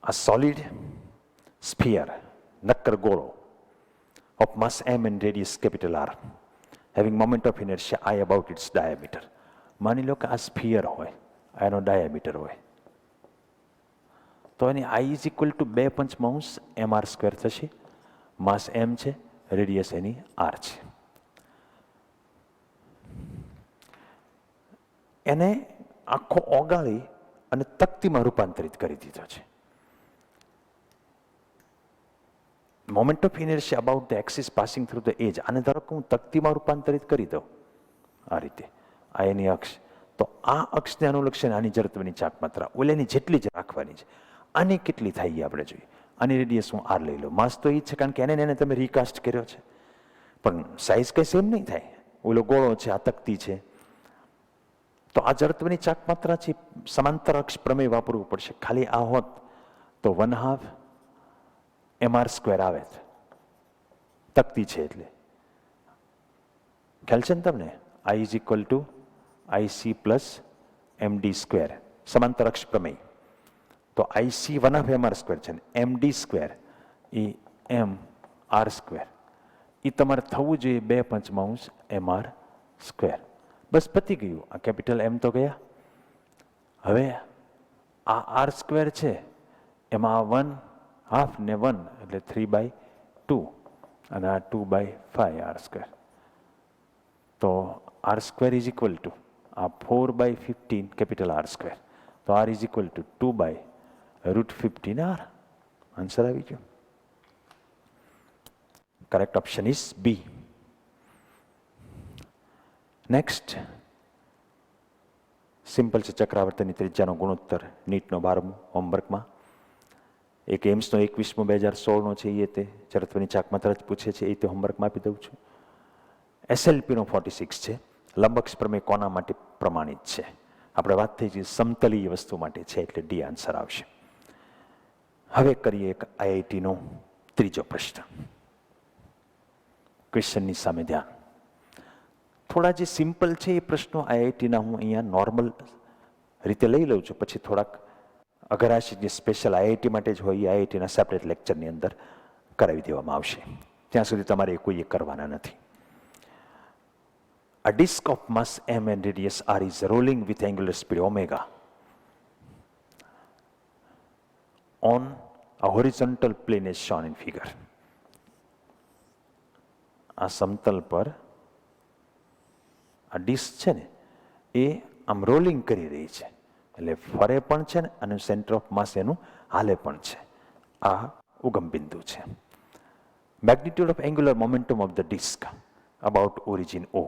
A solid sphere, નક્કર ગોળો of mass m and radius capital R, having moment of inertia I about its diameter. માની લો કે આ સ્ફિયર હોય, એનો ડાયામીટર હોય, તો એની I is equal to 2 mr square થશે. માસ m છે, રેડિયસ એની R છે. એને આખો ઓગાળી અને તક્તીમાં રૂપાંતરિત કરી દીધો છે. Moment of inertia about the axis passing through the edge. આને ધારો કે હું તક્તીમાં રૂપાંતરિત કરી દઉં આ રીતે, આ એની અક્ષ, તો આ અક્ષને અનુલક્ષીને આની જડત્વની ચાક માત્રા ઓલેની જેટલી જ રાખવાની છે. આની કેટલી થાય એ આપણે જોઈએ. આની રેડિયસ હું આર લઈ લઉં. માસ તો એ જ છે, કારણ કે એને તમે રીકાસ્ટ કર્યો છે, પણ સાઇઝ કંઈ સેમ નહીં થાય. ઓલો ગોળો છે, આ તકતી છે, તો આ જડત્વની ચાક માત્રા છે, સમાંતર અક્ષ પ્રમેય વાપરવું પડશે. ખાલી આ હોત તો 1/2 mr સ્ક્વેર આવે, તકતી છે એટલે. ખ્યાલ છે ને તમને? I is equal two IC plus MD square, સમાંતર અક્ષ પ્રમેય. તો IC 1/2 mr સ્ક્વેર છે, MD સ્ક્વેર એ mr સ્ક્વેર, એ તમારે થવું જોઈએ 2/5 mr સ્ક્વેર. બસ પતી ગયું. આ કેપિટલ M તો ગયા. હવે આ R સ્ક્વેર છે, એમાં આ 1/2 ને 1 એટલે 3/2, અને આ 2/5 R સ્ક્વેર. તો R square is equal to આ 4/15 કેપિટલ R સ્ક્વેર. તો R is equal to 2/√15 R. Answer આવી ગયો. Correct option is B. Next simple છે, ચક્રાવર્તનની ત્રિજ્યાનો ગુણોત્તર, નીટનો 12મો હોમવર્કમાં. એક એમ્સનો 21મો 2016નો છે, એ તે જડત્વની ચાક માત્રા જ પૂછે છે, એ તે હોમવર્કમાં આપી દઉં છું. SLPનો 46 છે. લંબક્ષ પ્રમેય કોના માટે પ્રમાણિત છે? આપણે વાત થઈ છે સમતલીય વસ્તુ માટે છે, એટલે ડી આન્સર આવશે. હવે કરીએ એક આઈઆઈટીનો ત્રીજો પ્રશ્ન, ક્વેશ્ચનની સામે ધ્યાન. થોડા જે સિમ્પલ છે એ પ્રશ્નો આઈઆઈટીના હું અહીંયા નોર્મલ રીતે લઈ લઉં છું, પછી થોડાક અઘરા જે સ્પેશિયલ આઈઆઈટી માટે જ હોય એ આઈઆઈટીના સેપરેટ લેક્ચરની અંદર કરાવી દેવામાં આવશે. ત્યાં સુધી તમારે કોઈ એ કરવાના નથી. A disk of mass m and radius r is rolling with angular speed omega on a horizontal plane as shown in figure. આ સમતલ પર આ ડિસ્ક છે ને એ આમ રોલિંગ કરી રહી છે, એટલે ફરે પણ છે ને અને સેન્ટર ઓફ માસ એનું હાલે પણ છે. આ ઉગમ બિંદુ છે. Magnitude of angular momentum of the disc about origin O.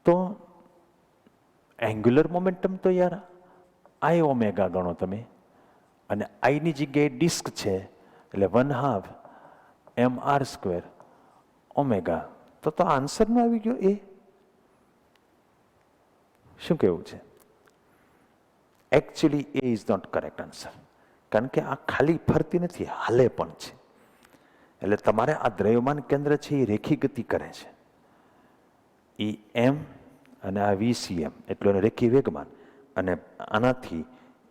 તો એંગ્યુલર મોમેન્ટમ તો યાર આઈ ઓમેગા ગણો તમે, અને આઈની જગ્યાએ ડિસ્ક છે એટલે 1/2 mr² ઓમેગા. તો આન્સરમાં આવી ગયો એ. શું કેવું છે? Actually A is not correct answer, કારણ કે આ ખાલી ફરતી નથી, હાલે પણ છે. એટલે તમારે આ દ્રવ્યમાન કેન્દ્ર છે એ રેખી ગતિ કરે છે. એ એમ અને આ VCM એટલું એને રેખી વેગમાન, અને આનાથી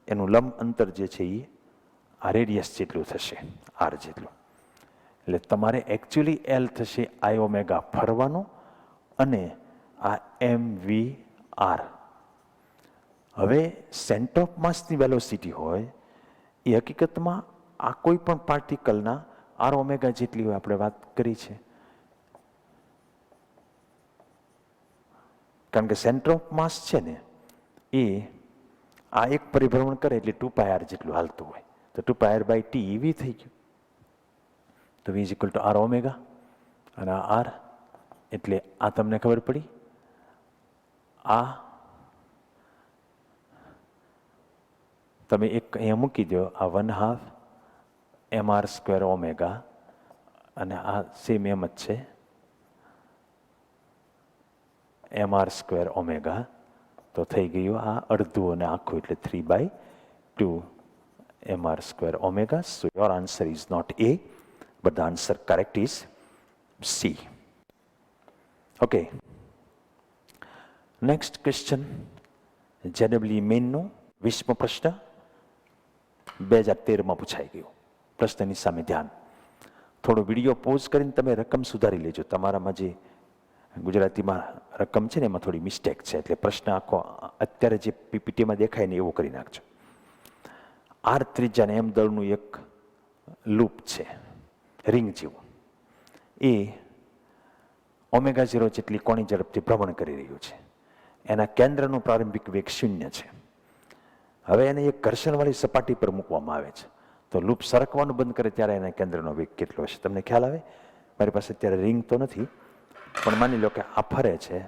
એનું લંબ અંતર જે છે એ આ રેડિયસ જેટલું થશે, R જેટલું. એટલે તમારે એકચ્યુઅલી L થશે આઈ ઓમેગા ફરવાનો અને આ MVR. હવે સેન્ટર ઓફ માસની વેલોસિટી હોય એ હકીકતમાં આ કોઈ પણ પાર્ટિકલના R ઓમેગા જેટલી હોય, આપણે વાત કરી છે. કારણ કે સેન્ટર ઓફ માસ છે ને એ આ એક પરિભ્રમણ કરે એટલે 2πr જેટલું હાલતું હોય, તો 2πr/t v થઈ ગયું. તો v = R ઓમેગા, અને આ R એટલે આ તમને ખબર પડી. આ તમે એક અહીંયા મૂકી દો, આ 1/2 mr² ઓમેગા, અને આ સેમ એમ જ છે mr² ઓમેગા. તો થઈ ગયું આ અડધું અને આખું એટલે 3/2 mr² omega. So your answer is not A, but the answer correct is C. Okay. Next question. JEE મેઇનનો 20મો પ્રશ્ન 2013માં પૂછાઈ ગયો. પ્રશ્નની સામે ધ્યાન. થોડો વિડીયો પોઝ કરીને તમે રકમ સુધારી લેજો. તમારામાં જે ગુજરાતીમાં રકમ છે ને એમાં થોડી મિસ્ટેક છે, એટલે પ્રશ્ન આખો અત્યારે જે પીપીટીમાં દેખાય ને એવો કરી નાખજો. R ત્રિજ્યા એમ દળનું એક લૂપ છે, રિંગ જેવું. એ ω0 જેટલી કોણી ઝડપથી ભ્રમણ કરી રહ્યું છે. એના કેન્દ્રનું પ્રારંભિક વેગ 0 છે. હવે એને એક ઘર્ષણવાળી સપાટી પર મૂકવામાં આવે છે. તો લૂપ સરકવાનું બંધ કરે ત્યારે એના કેન્દ્રનો વેગ કેટલો હશે? તમને ખ્યાલ આવે? મારી પાસે અત્યારે રિંગ તો નથી, પણ માની લો કે આ ફરે છે.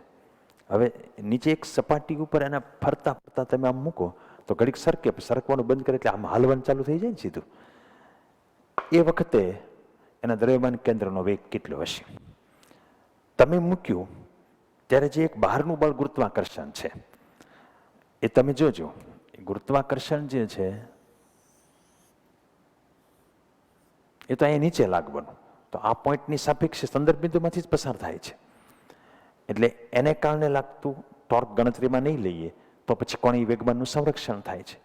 હવે નીચે એક સપાટી ઉપર એના ફરતા ફરતા તમે આમ મૂકો તો ઘડીક સરકે, સરકવાનું બંધ કરે એટલે આમ હાલવાનું ચાલુ થઈ જાય ને સીધું. એ વખતે એના દ્રવ્યમાન કેન્દ્રનો વેગ કેટલો હશે? તમે મૂક્યું ત્યારે જે એક બહારનું બળ ગુરુત્વાકર્ષણ છે એ તમે જોજો. ગુરુત્વાકર્ષણ જે છે એ તો અહીંયા નીચે લાગવાનું, તો આ પોઈન્ટની સાપેક્ષે સંદર્ભ બિંદુમાંથી જ પસાર થાય છે. એટલે એને કારણે લાગતું ટોર્ક ગણતરીમાં નહીં લઈએ તો પછી કોણીય વેગમાનનું સંરક્ષણ થાય છે.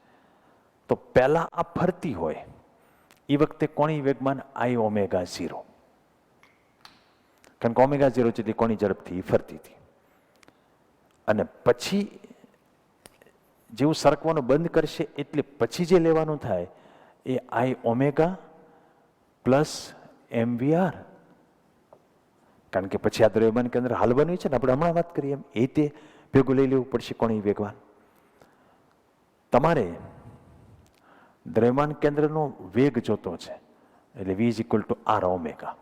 તો પહેલા આ ફરતી હોય એ વખતે કોણીય વેગમાન I⍵0, કારણ કે ω0 જેટલી કોણી ઝડપથી ફરતી હતી. અને પછી જેવું સરકવાનું બંધ કરશે એટલે પછી જે લેવાનું થાય એ I⍵ પ્લસ MVR. કારણ કે પછી આ દ્રવ્યમાન કેન્દ્ર હાલવાનું છે ને, આપણે હમણાં વાત કરીએ એમ, એ તે ભેગું લઈ લેવું પડશે કોણીય વેગમાન. તમારે દ્રવ્યમાન કેન્દ્રનો વેગ જોતો છે એટલે V = R ઓમેગા.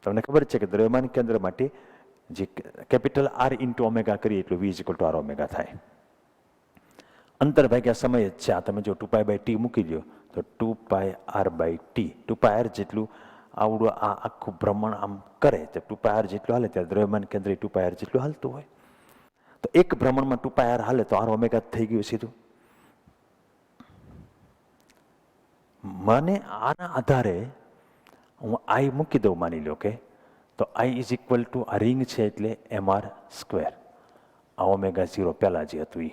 તમને ખબર છે કે દ્રવ્યમાન કેન્દ્ર માટે જે કેપિટલ R × ઓમેગા કરીએ એટલું V = R ઓમેગા થાય. અંતર ભાગ્યા સમય જ છે. આ તમે જો 2π/t મૂકી દો તો 2πr/t, 2πr જેટલું આવડું આ આખું ભ્રમણ આમ કરે તો 2πr જેટલું હાલે, ત્યારે દ્રવ્યમાન કેન્દ્ર 2πr જેટલું હાલતું હોય. તો એક ભ્રમણમાં 2πr હાલે તો R ઓમેગા થઈ ગયું સીધું. મને આના આધારે હું આઈ મૂકી દઉં, માની લો કે તો આઈ ઇઝ ઇક્વલ ટુ આ રિંગ છે એટલે MR સ્ક્વેર, આ ઓમેગા 0 પહેલાં જે હતું એ,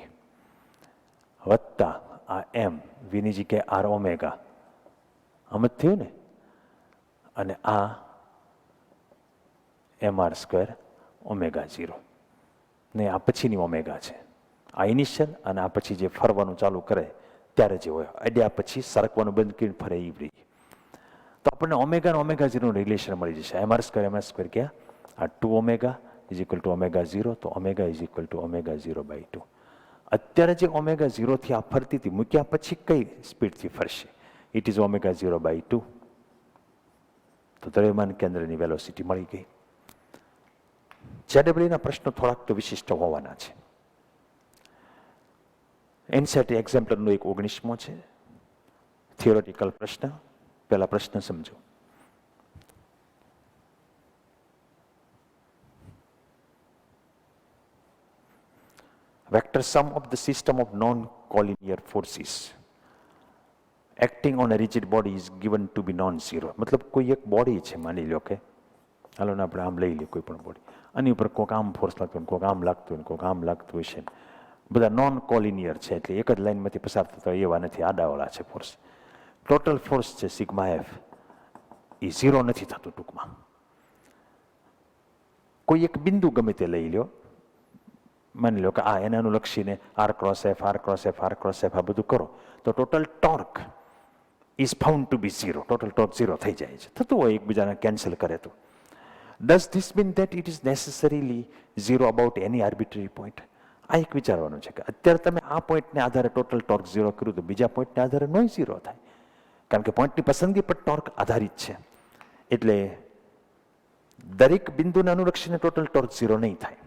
વત્તા આ એમ વીની જગ્યાએ આર ઓમેગા, આમ જ થયું ને, અને આ MR સ્ક્વેર ઓમેગા 0 ને આ પછીની ઓમેગા છે, આ ઇનિશિયલ અને આ પછી જે ફરવાનું ચાલુ કરે ત્યારે જે હોય, અડ્યા પછી સરકવાનું બંધ કરીને ફરે એ રહી. તો આપણને ઓમેગા અને ઓમેગા 0નું રિલેશન મળી જશે. MR સ્ક્વેર ક્યાં? આ 2 omega is equal to omega 0, તો omega is equal to omega 0/2. અત્યારે જે ઓમેગા 0થી આ ફરતી હતી, મૂક્યા પછી કઈ સ્પીડથી ફરશે? It is omega 0/2. તો દ્રવ્યમાન કેન્દ્રની વેલોસિટી મળી ગઈ. ZWના પ્રશ્નો થોડાક તો વિશિષ્ટ હોવાના છે. એનસીઈઆરટી એક્ઝામ્પલરનો એક 19મો છે થિયોરેટિકલ પ્રશ્ન. પહેલા પ્રશ્ન સમજો. Vector sum of the system of non-collinear forces acting on a rigid body is given to be non-zero. મતલબ કોઈ એક બોડી છે, માની લો કે હાલો ને આપણે આમ લઈ લઈએ કોઈ પણ બોડી, આની ઉપર કોઈક આમ ફોર્સ લાગતો હોય, કોઈક આમ લાગતું હોય, કોઈક આમ લાગતું હોય છે, બધા નોન કોલિનિયર છે એટલે એક જ લાઇનમાંથી પસાર થતા એવા નથી, આડાવાળા છે ફોર્સ. ટોટલ ફોર્સ છે સિગ્મા એફ એ 0 નથી થતું. ટૂંકમાં કોઈ એક બિંદુ ગમે તે લઈ લો, માની લો કે આ એને અનુલક્ષીને આર ક્રોસ એફ આ બધું કરો તો total torque is found to be 0. Total torque 0 થઈ જાય છે, થતું હોય એકબીજાને કેન્સલ કરે તો. Does this mean that it is necessarily 0 about any arbitrary point? આ એક વિચારવાનું છે કે અત્યારે તમે આ પોઈન્ટને આધારે ટોટલ ટોર્ક 0 કર્યું તો બીજા પોઈન્ટને આધારે નોય 0 થાય, કારણ કે પોઈન્ટની પસંદગી પર ટોર્ક આધારિત છે. એટલે દરેક બિંદુને અનુલક્ષીને ટોટલ ટોર્ક 0 નહીં થાય.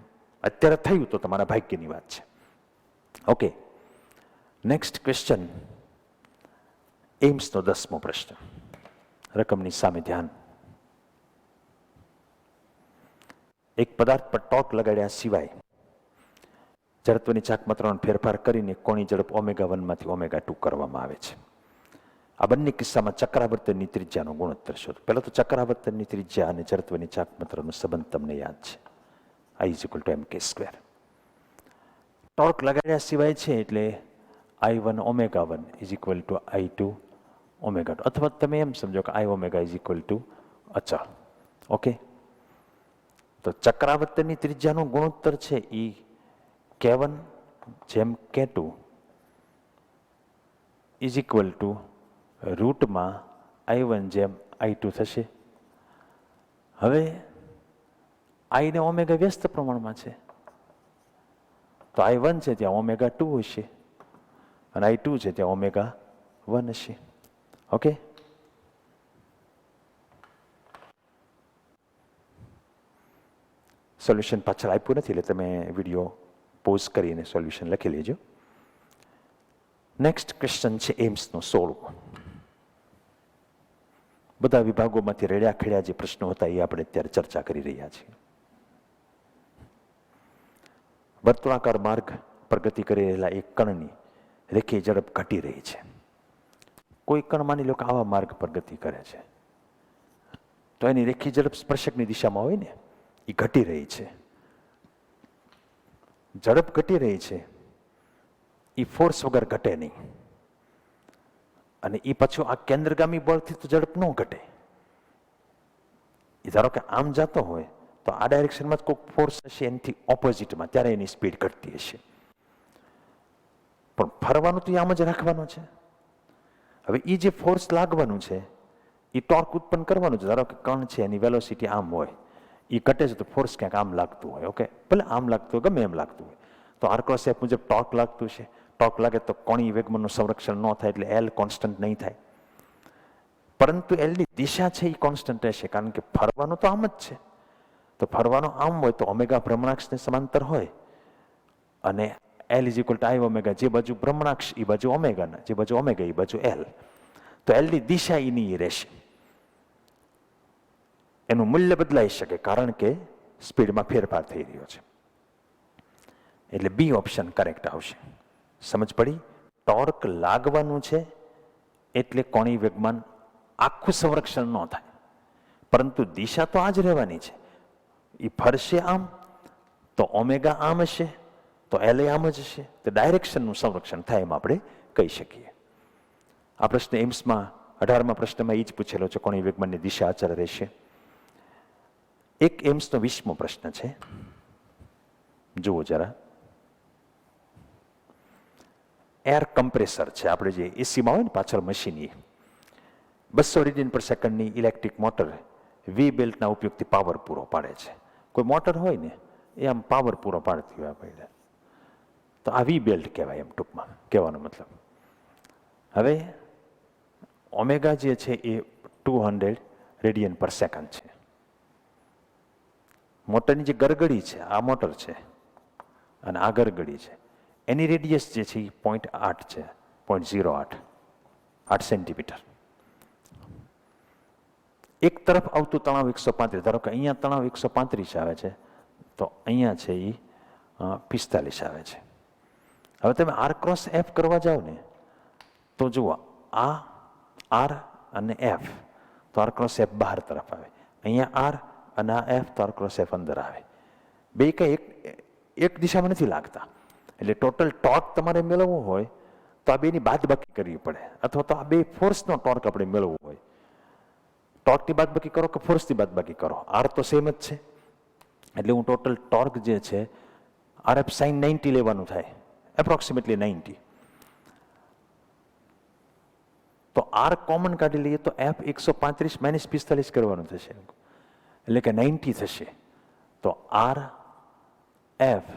અત્યારે થયું તો તમારા ભાગ્યની વાત છે. ઓકે, નેક્સ્ટ ક્વેશ્ચન, એમ્સનો 10મો પ્રશ્ન. રકમની સામે ધ્યાન. એક પદાર્થ પર ટોર્ક લગાડ્યા સિવાય જડત્વની ચાકમાત્રાનો ફેરફાર કરીને કોણી ઝડપ ઓમેગા 1 માંથી ઓમેગા 2 કરવામાં આવે છે. આ બંને કિસ્સામાં ચક્રાવર્તનની ત્રિજ્યાનો ગુણોત્તર શોધો. પહેલા તો ચક્રાવર્તનની ત્રિજ્યા અને જડત્વની ચાકમાત્રાનો સંબંધ તમને યાદ છે, I is equal to mk². Torque લગાડ્યા સિવાય છે એટલે I1 omega 1 is equal to I2 omega 2, અથવા તમે એમ સમજો કે I omega is equal to અચળ. ઓકે, તો ચક્રાવર્તનની ત્રિજ્યાનો ગુણોત્તર છે એ K1 જેમ K2 is equal two રૂટમાં I1 જેમ I2 થશે. હવે I ને ઓમેગા વ્યસ્ત પ્રમાણમાં છે તો I1 છે ત્યાં ઓમેગા 2 હશે અને I2 છે ત્યાં ઓમેગા 1 હશે. ઓકે, સોલ્યુશન પાછળ આપ્યું નથી એટલે તમે વિડીયો પોઝ કરીને સોલ્યુશન લખી લેજો. નેક્સ્ટ ક્વેશ્ચન છે એમ્સનો 16. બધા વિભાગોમાંથી રેડ્યા ખેડ્યા જે પ્રશ્નો હતા એ આપણે અત્યારે ચર્ચા કરી રહ્યા છીએ. વર્તુળાકાર માર્ગ પર ગતિ કરી રહેલા એક કણની રેખીય ઝડપ ઘટી રહી છે. કોઈ કણ માની લો કે આવા માર્ગ પર ગતિ કરે છે તો એની રેખીય ઝડપ સ્પર્શકની દિશામાં હોય ને, એ ઘટી રહી છે. ઝડપ ઘટી રહી છે એ ફોર્સ વગર ઘટે નહીં, અને એ પાછું આ કેન્દ્રગામી બળથી તો ઝડપ ન ઘટે. એ ધારો કે આમ જતો હોય તો આ ડાયરેક્શનમાં જ કોઈક ફોર્સ હશે એનાથી ઓપોઝિટમાં, ત્યારે એની સ્પીડ ઘટતી હશે. પણ ફરવાનું તો આમ જ રાખવાનું છે. હવે એ જે ફોર્સ લાગવાનું છે એ ટોર્ક ઉત્પન્ન કરવાનું છે. ધારો કે કણ છે એની વેલોસિટી આમ હોય, એ ઘટે છે તો ફોર્સ ક્યાંક આમ લાગતું હોય. ઓકે, ભલે આમ લાગતું હોય, ગમે એમ લાગતું હોય, તો આર ક્રોસ એફ મુજબ ટોર્ક લાગતું છે. ટોર્ક લાગે તો કોણીય વેગમાનનું સંરક્ષણ ન થાય એટલે એલ કોન્સ્ટન્ટ નહીં થાય, પરંતુ એલની દિશા છે એ કોન્સ્ટન્ટ રહેશે, કારણ કે ફરવાનું તો આમ જ છે. તો ફરવાનું આમ હોય તો ઓમેગા ભ્રમણાક્ષને સમાંતર હોય અને L is equal two I omega, જે બાજુ ભ્રમણાક્ષ એ બાજુ ઓમેગા, જે બાજુ ઓમેગા એ બાજુ એલ. તો એલની દિશા એની એ રહેશે. એનું મૂલ્ય બદલાઈ શકે કારણ કે સ્પીડમાં ફેરફાર થઈ રહ્યો છે. એટલે બી ઓપ્શન કરેક્ટ આવશે. સમજ પડી? ટોર્ક લાગવાનું છે એટલે કોણીય વેગમાન આખું સંરક્ષણ ન થાય, પરંતુ દિશા તો આ જ રહેવાની છે. એ ફરશે આમ તો ઓમેગા આમ હશે, તો એલ એ આમ જ હશે, તો ડાયરેક્શનનું સંરક્ષણ થાય એમ આપણે કહી શકીએ. આ પ્રશ્ન એમ્સમાં 18મા પ્રશ્નમાં એ જ પૂછેલો છે, કોણીય વેગમાનની દિશા અચળ રહેશે. એક એમ્સનો 20મો પ્રશ્ન છે, જુઓ જરા. એર કમ્પ્રેસર છે, આપણે જે એસીમાં હોય ને પાછળ મશીન, એ 200 રેડિયન પર સેકન્ડની ઇલેક્ટ્રિક મોટર વી બેલ્ટના ઉપયોગથી પાવર પૂરો પાડે છે. કોઈ મોટર હોય ને એ આમ પાવર પૂરો પાડતી હોય આપણે, તો આ વી બેલ્ટ કહેવાય, એમ ટૂંકમાં કહેવાનો મતલબ. હવે ઓમેગા જે છે એ 200 રેડિયન પર સેકન્ડ છે. મોટરની જે ગરગડી છે, આ મોટર છે અને આ ગરગડી છે, એની રેડિયસ જે છે એ 0.8 છે, 0.08 8 સેન્ટીમીટર. એક તરફ આવતું તણાવ 135, ધારો કે અહીંયા તણાવ 135 આવે છે, તો અહીંયા છે એ 45 આવે છે. હવે તમે આર ક્રોસ એફ કરવા જાઓ ને તો જુઓ, આ આર અને એફ, તો આર ક્રોસ એફ બહાર તરફ આવે, અહીંયા આર અને આ એફ, તો આર ક્રોસ એફ અંદર આવે. બે કંઈ એક દિશામાં નથી લાગતા. એટલે ટોટલ ટોર્ક તમારે મેળવવો હોય તો આ બેની બાદબાકી કરવી પડે, અથવા તો આ બે ફોર્સનો ટોર્ક આપણે મેળવવો હોય, ટોર્કની બાદબાકી કરો કે ફોર્સની બાદબાકી કરો, આર તો સેમ જ છે. એટલે હું ટોટલ ટોર્ક જે છે આર એફ સાઇન 90 લેવાનું થાય, એપ્રોક્સિમેટલી 90. તો આર કોમન કાઢી લઈએ તો એફ 135 - 45 કરવાનું થશે, એટલે કે 90 થશે. તો આર એફ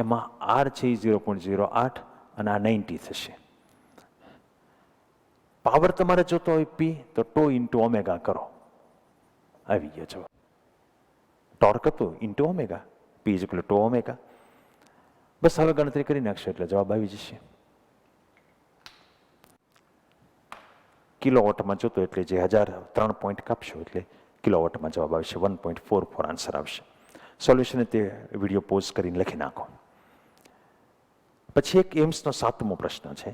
એમાં આર છે 0.08 અને આ 90 થશે. પાવર તમારે જોતો હોય પી, તો ટો ઇન્ટુ ઓમેગા કરો, આવી ગયો જવાબ. ટોર્ક હતું into omega, P is equal to omega. બસ હવે ગણતરી કરી નાખશો એટલે જવાબ આવી જશે. કિલોવોટમાં જોતો એટલે જે 1003 પોઈન્ટ કાપશો એટલે કિલોવોટમાં જવાબ આવશે, 1.44 આન્સર આવશે. સોલ્યુશન તે વિડીયો પોઝ કરીને લખી નાખો. પછી એક એમ્સનો 7મો પ્રશ્ન છે,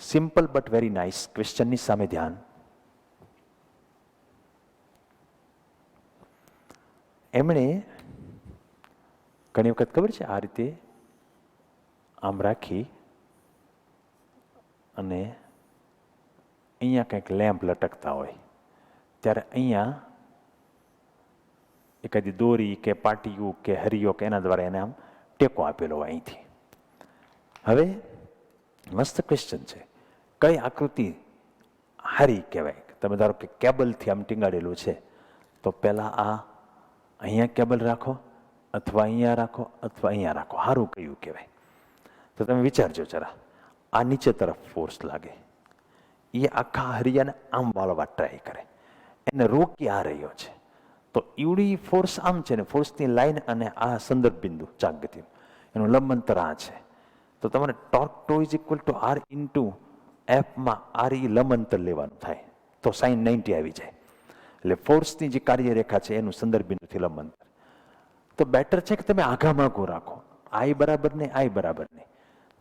સિમ્પલ બટ વેરી નાઇસ. ક્વેશ્ચનની સામે ધ્યાન. એમણે ઘણી વખત ખબર છે આ રીતે આમ રાખી અને અહીંયા કંઈક લેમ્પ લટકતા હોય, ત્યારે અહીંયા એકાદી દોરી કે પાટિયું કે હરિયો કે એના દ્વારા એને આમ ટેકો આપેલો હોય અહીંથી. હવે મસ્ત ક્વેશ્ચન છે, કઈ આકૃતિ હારી કહેવાય? તમે ધારો કે કેબલથી આમ ટીંગાડેલું છે, તો પહેલાં આ અહીંયા કેબલ રાખો, અથવા અહીંયા રાખો, અથવા અહીંયા રાખો, સારું કયું કહેવાય? તો તમે વિચારજો જરા. આ નીચે તરફ ફોર્સ લાગે, એ આખા હરિયાને આમ વાળવા ટ્રાય કરે, એને રોકી આ રહ્યો છે, તો ઈવડી ફોર્સ આમ છે ને, ફોર્સની લાઈન અને આ સંદર્ભ બિંદુ ચાકગતિ એનું લંબંતર આ છે. તો તમારે torque tau is equal to R into એફમાં આર ઈ લંબંતર લેવાનું થાય, તો સાઇન 90 આવી જાય. એટલે ફોર્સની જે કાર્યરેખા છે એનું સંદર્ભ બિંદુથી લંબંતર. તો બેટર છે કે તમે આઘામાઘું રાખો, આઈ બરાબર નહીં, આઈ બરાબર નહીં,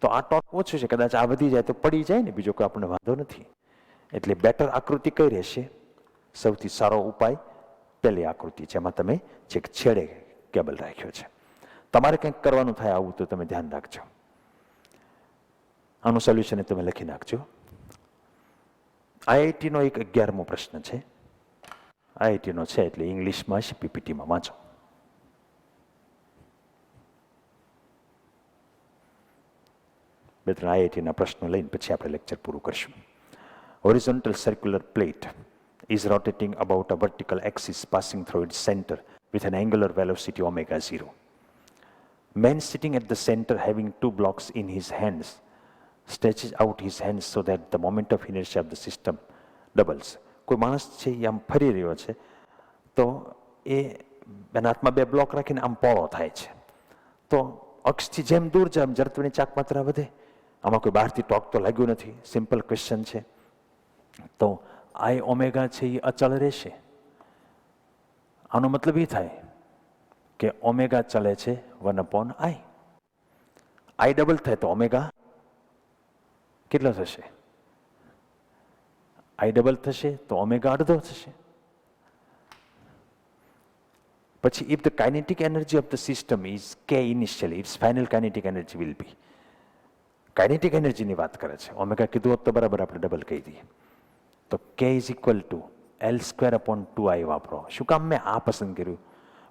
તો આ ટોર્ક ઓછું છે. કદાચ આ વધી જાય તો પડી જાય ને, બીજો કોઈ આપણને વાંધો નથી. એટલે બેટર આકૃતિ કઈ રહેશે? સૌથી સારો ઉપાય પહેલી આકૃતિ છે, એમાં તમે છેક છેડે કેબલ રાખ્યો છે. તમારે કંઈક કરવાનું થાય આવું તો તમે ધ્યાન રાખજો. આનું સોલ્યુશન તમે લખી નાખજો. આઈઆઈટીનો એક 11મો પ્રશ્ન છે, આઈઆઈટીનો છે એટલે ઇંગ્લિશમાં છે, પીપીટીમાં વાંચો. બે ત્રણ આઈઆઈટીના પ્રશ્નો લઈને પછી આપણે લેક્ચર પૂરું કરશું. Horizontal circular plate is rotating about a vertical axis passing through its center with an angular velocity omega 0. Man sitting at the center having 2 blocks in his hands stretches out his hands so that the moment of inertia of the system doubles. કોઈ માણસ છે એ આમ ફરી રહ્યો છે, તો એ એના હાથમાં 2 બ્લોક રાખીને આમ પોળો થાય છે, તો અક્ષથી જેમ દૂર જાય એમ જડત્વની ચાક માત્રા વધે. આમાં કોઈ બહારથી ટોક તો લાગ્યું નથી, સિમ્પલ ક્વેશ્ચન છે. તો આઈ ઓમેગા છે એ અચળ રહેશે. આનો મતલબ એ થાય કે ઓમેગા ચલે છે 1/i. આઈ ડબલ થાય તો ઓમેગા કેટલો થશે? આઈ ડબલ થશે તો ઓમેગા અડધો થશે. પછી if the kinetic energy of the system is કે initially it's final kinetic energy will be. Kinetic એનર્જીની વાત કરે છે. ઓમેગા કીધું હોત તો બરાબર આપણે ડબલ કહી દઈએ. તો કે is equal two L² upon 2I વાપરો. શું કામ મેં આ પસંદ કર્યું?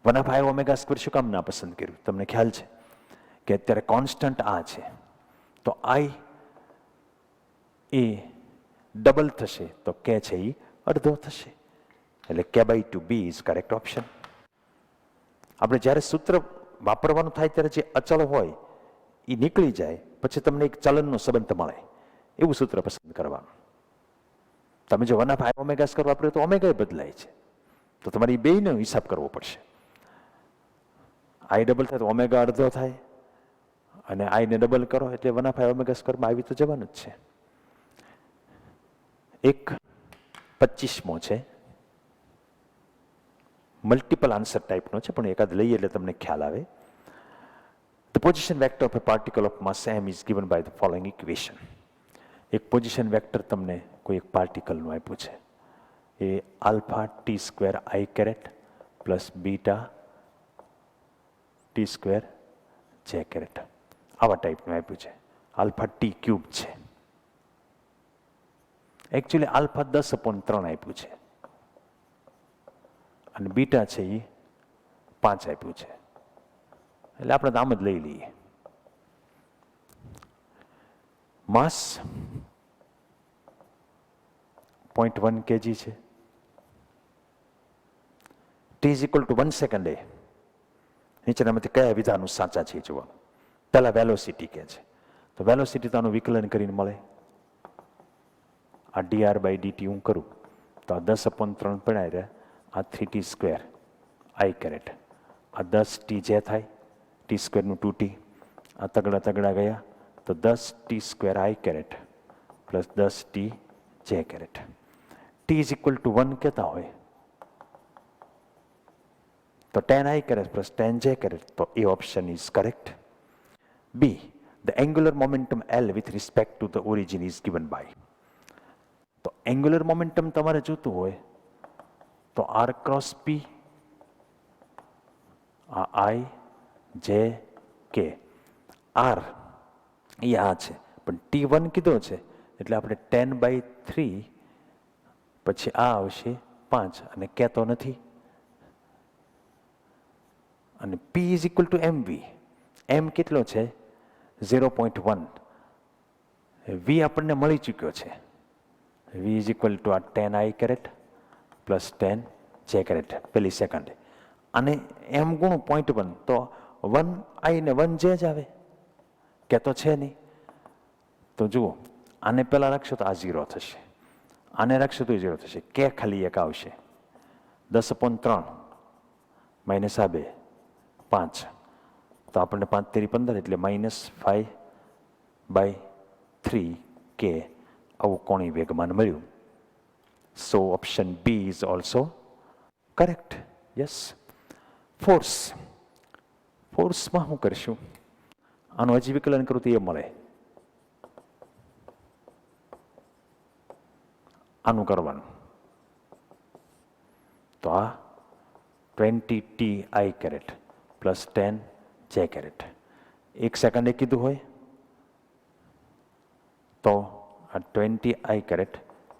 1/i ઓમેગા સ્ક્વેર શું કામ ના પસંદ કર્યું? તમને ખ્યાલ છે કે અત્યારે કોન્સ્ટન્ટ આ છે, તો આઈ એ ડબલ થશે તો કે છે એ અડધો થશે. એટલે k/2 B is correct option. આપણે જ્યારે સૂત્ર વાપરવાનું થાય ત્યારે જે અચળ હોય એ નીકળી જાય, પછી તમને એક ચલનનો સંબંધ મળે એવું સૂત્ર પસંદ કરવાનું. તમે જો 1/i ઓમેગા સ્ક્વેર વાપર્યો તો ઓમેગા બદલાય છે, તો તમારે એ બેયનો હિસાબ કરવો પડશે. આઈ ડબલ થાય તો ઓમેગા અડધો થાય, અને આઈને ડબલ કરો એટલે 1/i ઓમેગા સ્ક્વેરમાં આવી તો જવાનું જ છે. એક 25મો છે, મલ્ટિપલ આન્સર ટાઈપનો છે, પણ એકાદ લઈએ એટલે તમને ખ્યાલ આવે. The position vector of a particle of mass m is given by the following equation. એક પોઝિશન વેક્ટર તમને કોઈ એક પાર્ટિકલનું આપ્યું છે, એ alpha t² i caret plus beta t² j caret આવા ટાઈપનું આપ્યું છે. આલ્ફા t³ છે. એકચ્યુઅલી આલ્ફા 10/3 આપ્યું છે, અને બીટા છે એ 5 આપ્યું છે. એટલે આપણે તો આમ જ લઈ લઈએ. માસ 0.1 kg છે. t ઇઝ ઇક્વલ ટુ 1 સેકન્ડે નીચેનામાંથી કયા વિધાનો સાચા છે જોવાનું. પહેલા વેલોસિટી કે છે, તો વેલોસિટી તો આનું વિકલન કરીને મળે. આ dr/dt હું કરું તો આ 10/3 પડાય રહે, આ 3t² i કેરેટ, આ 10t જે થાય, t² નું 2t, આ તગડા તગડા ગયા તો 10t² i caret plus 10t j caret. t is equal to 1 કહેતા હોય તો 10i caret plus 10j caret, તો એ option is correct. B, the angular momentum L with respect to the origin is given by. તો એંગ્યુલર મોમેન્ટમ તમારે જોતું હોય તો r ક્રોસ p, આ i j k. r એ આ છે, પણ t1 કીધો છે એટલે આપણે 10/3 પછી આ આવશે 5, અને k તો નથી. અને p is equal two mv. m કેટલો છે? 0.1. v આપણને મળી ચૂક્યો છે. v ઇઝ ઇક્વલ ટુ આ 10i caret plus 10j caret પેલી સેકન્ડ. અને m ગુણું 0.1 તો 1i ને 1j જ આવે, કે તો છે નહીં. તો જુઓ, આને પહેલાં રાખશો તો આ 0 થશે, આને રાખશો તો 0 થશે, કે ખાલી એક આવશે. 10/3 માઇનસ આ 2 5, તો આપણને 5 તેરી 15 એટલે -5/3 કે આવું કોણી વેગમાન મળ્યું. So option B is also correct. Yes. Force. ફોર્સમાં શું કરીશું? આનું હજી વિકલન કરું તો એ મળે. આનું કરવાનું તો આ 20t i caret plus 10j caret. એક સેકન્ડે કીધું હોય તો આ 20i caret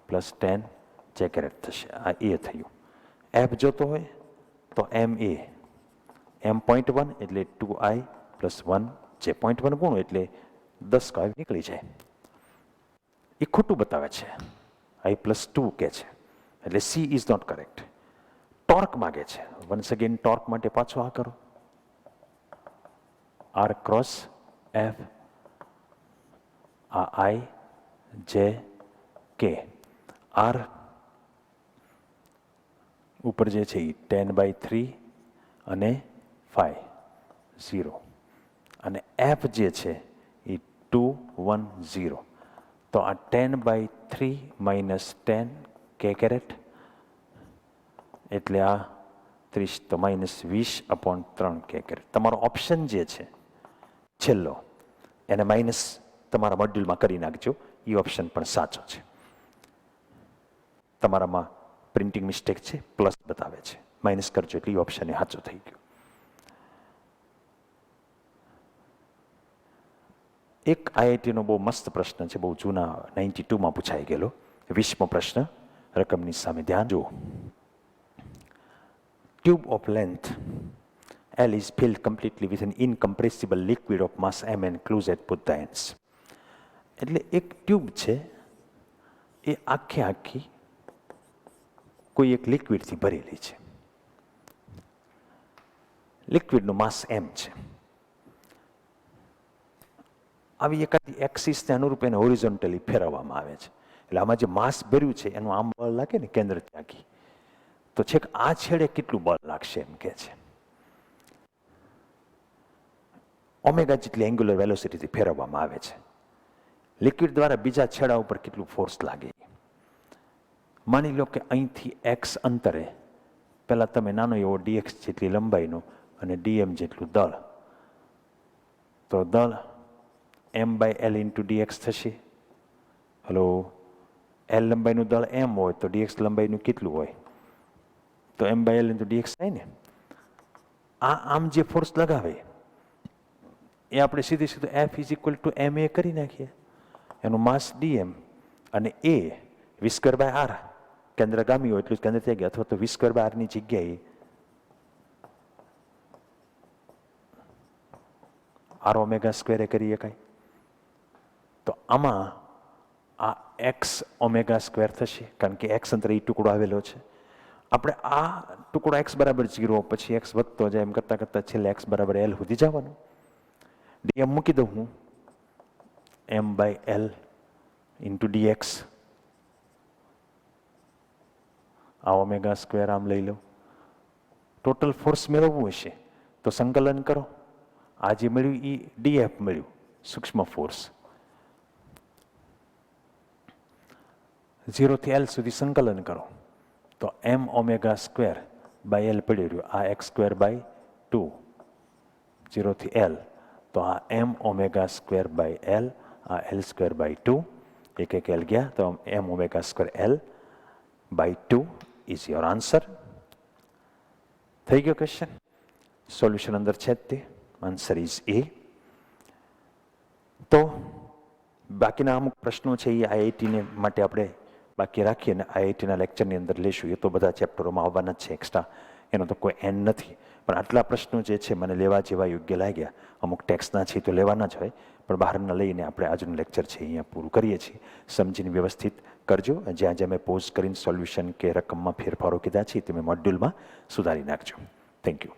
plus 10j caret થશે. આ એ થયું. એફ જોતો હોય તો m a, m.1 એટલે 2i પ્લસ 1j. 0.1 ગુણો એટલે 10 કાવી નીકળી જાય. એ ખોટું બતાવે છે, i પ્લસ 2 કે છે, એટલે C is not correct. Torque માગે છે. વન્સ અગેન ટોર્ક માટે પાછો આ કરો, r ક્રોસ f, આ i j k. r ઉપર જે છે એ 10/3 અને 5 0, અને f જે છે એ 2 1 0. તો આ 10/3 માઇનસ 10 k કેરેટ એટલે આ 30, તો -20/3 k કેરેટ. તમારો ઓપ્શન જે છે છેલ્લો એને માઇનસ તમારા મોડ્યુલમાં કરી નાખજો, એ ઓપ્શન પણ સાચો છે. તમારામાં પ્રિન્ટિંગ મિસ્ટેક છે, પ્લસ બતાવે છે, માઇનસ કરજો એટલે એ ઓપ્શન સાચો થઈ ગયો. એક આઈઆઈટીનો બહુ મસ્ત પ્રશ્ન છે, બહુ જૂના 92માં પૂછાઈ ગયેલો, 20મો પ્રશ્ન. રકમની સામે ધ્યાન જુઓ. Tube of length L is filled completely with an incompressible liquid of mass m and closed at both the ends. એટલે એક ટ્યુબ છે, એ આખી કોઈ એક લિક્વિડથી ભરેલી છે. લિક્વિડનું માસ m છે. આવી એકાદી એક્સિસને અનુરૂપ એને હોરિઝોન્ટલી ફેરવવામાં આવે છે. એટલે આમાં જે માસ ભર્યું છે એનું આમ બળ લાગે ને કેન્દ્ર ત્યાંથી, તો છેક આ છેડે કેટલું બળ લાગશે એમ કે છે. ઓમેગા જેટલી એંગ્યુલર વેલોસિટીથી ફેરવવામાં આવે છે. લિક્વિડ દ્વારા બીજા છેડા ઉપર કેટલું ફોર્સ લાગે. માની લો કે અહીંથી એક્સ અંતરે પહેલાં તમે નાનો એવો ડીએક્સ જેટલી લંબાઈનો અને ડીએમ જેટલું દળ, તો દળ m/l ઇન્ટુ ડીએક્સ થશે. હલો, એલ લંબાઈનું દળ m હોય તો ડીએક્સ લંબાઈનું કેટલું હોય? તો m/l ઇન્ટુ ડીએક્સ થાય ને. આમ જે ફોર્સ લગાવે એ આપણે સીધું F is equal two ma કરી નાખીએ. એનું માસ dm અને a v²/r, કેન્દ્રગામી હોય એટલું જ કેન્દ્ર થઈ ગયા, અથવા તો v²/r ની જગ્યાએ r ω² કરી શકાય. તો આમાં આ x ω² થશે, કારણ કે x અંતરે એ ટુકડો આવેલો છે. આપણે આ ટુકડો x બરાબર 0, પછી x વધતો જાય એમ કરતાં કરતાં છેલ્લે x બરાબર l સુધી જવાનું. dm મૂકી દઉં હું, m/l ઇન્ટુ ડીએક્સ, આ ω² આમ લઈ લો. ટોટલ ફોર્સ મેળવવું હશે તો સંકલન કરો. આ જે મળ્યું એ ડીએફ મળ્યું, સૂક્ષ્મ ફોર્સ. 0 થી l સુધી સંકલન કરો તો m/l પડ્યું રહ્યું, આ x²/2, 0 થી l, તો આ m/l, આ l²/2, એક l ગયા તો m/l/2 ઇઝ યોર આન્સર. થઈ ગયો ક્વેશ્ચન? સોલ્યુશન અંદર છે જ તે, આન્સર ઇઝ એ. તો બાકીના અમુક પ્રશ્નો છે એ આઈઆઈટીને માટે આપણે બાકી રાખીએ અને આઈઆઈટીના લેક્ચરની અંદર લેશું. એ તો બધા ચેપ્ટરોમાં આવવાના જ છે એક્સ્ટ્રા, એનો તો કોઈ એન્ડ નથી. પણ આટલા પ્રશ્નો જે છે મને લેવા જેવા યોગ્ય લાગ્યા. અમુક ટેક્સના છે તો લેવાના જ હોય, પણ બહારના લઈને આપણે આજનું લેક્ચર છે અહીંયા પૂરું કરીએ છીએ. સમજીને વ્યવસ્થિત કરજો. જ્યાં જ્યાં મેં પોઝ કરીને સોલ્યુશન કે રકમમાં ફેરફારો કીધા છે તમે મોડ્યુલમાં સુધારી નાખજો. Thank you.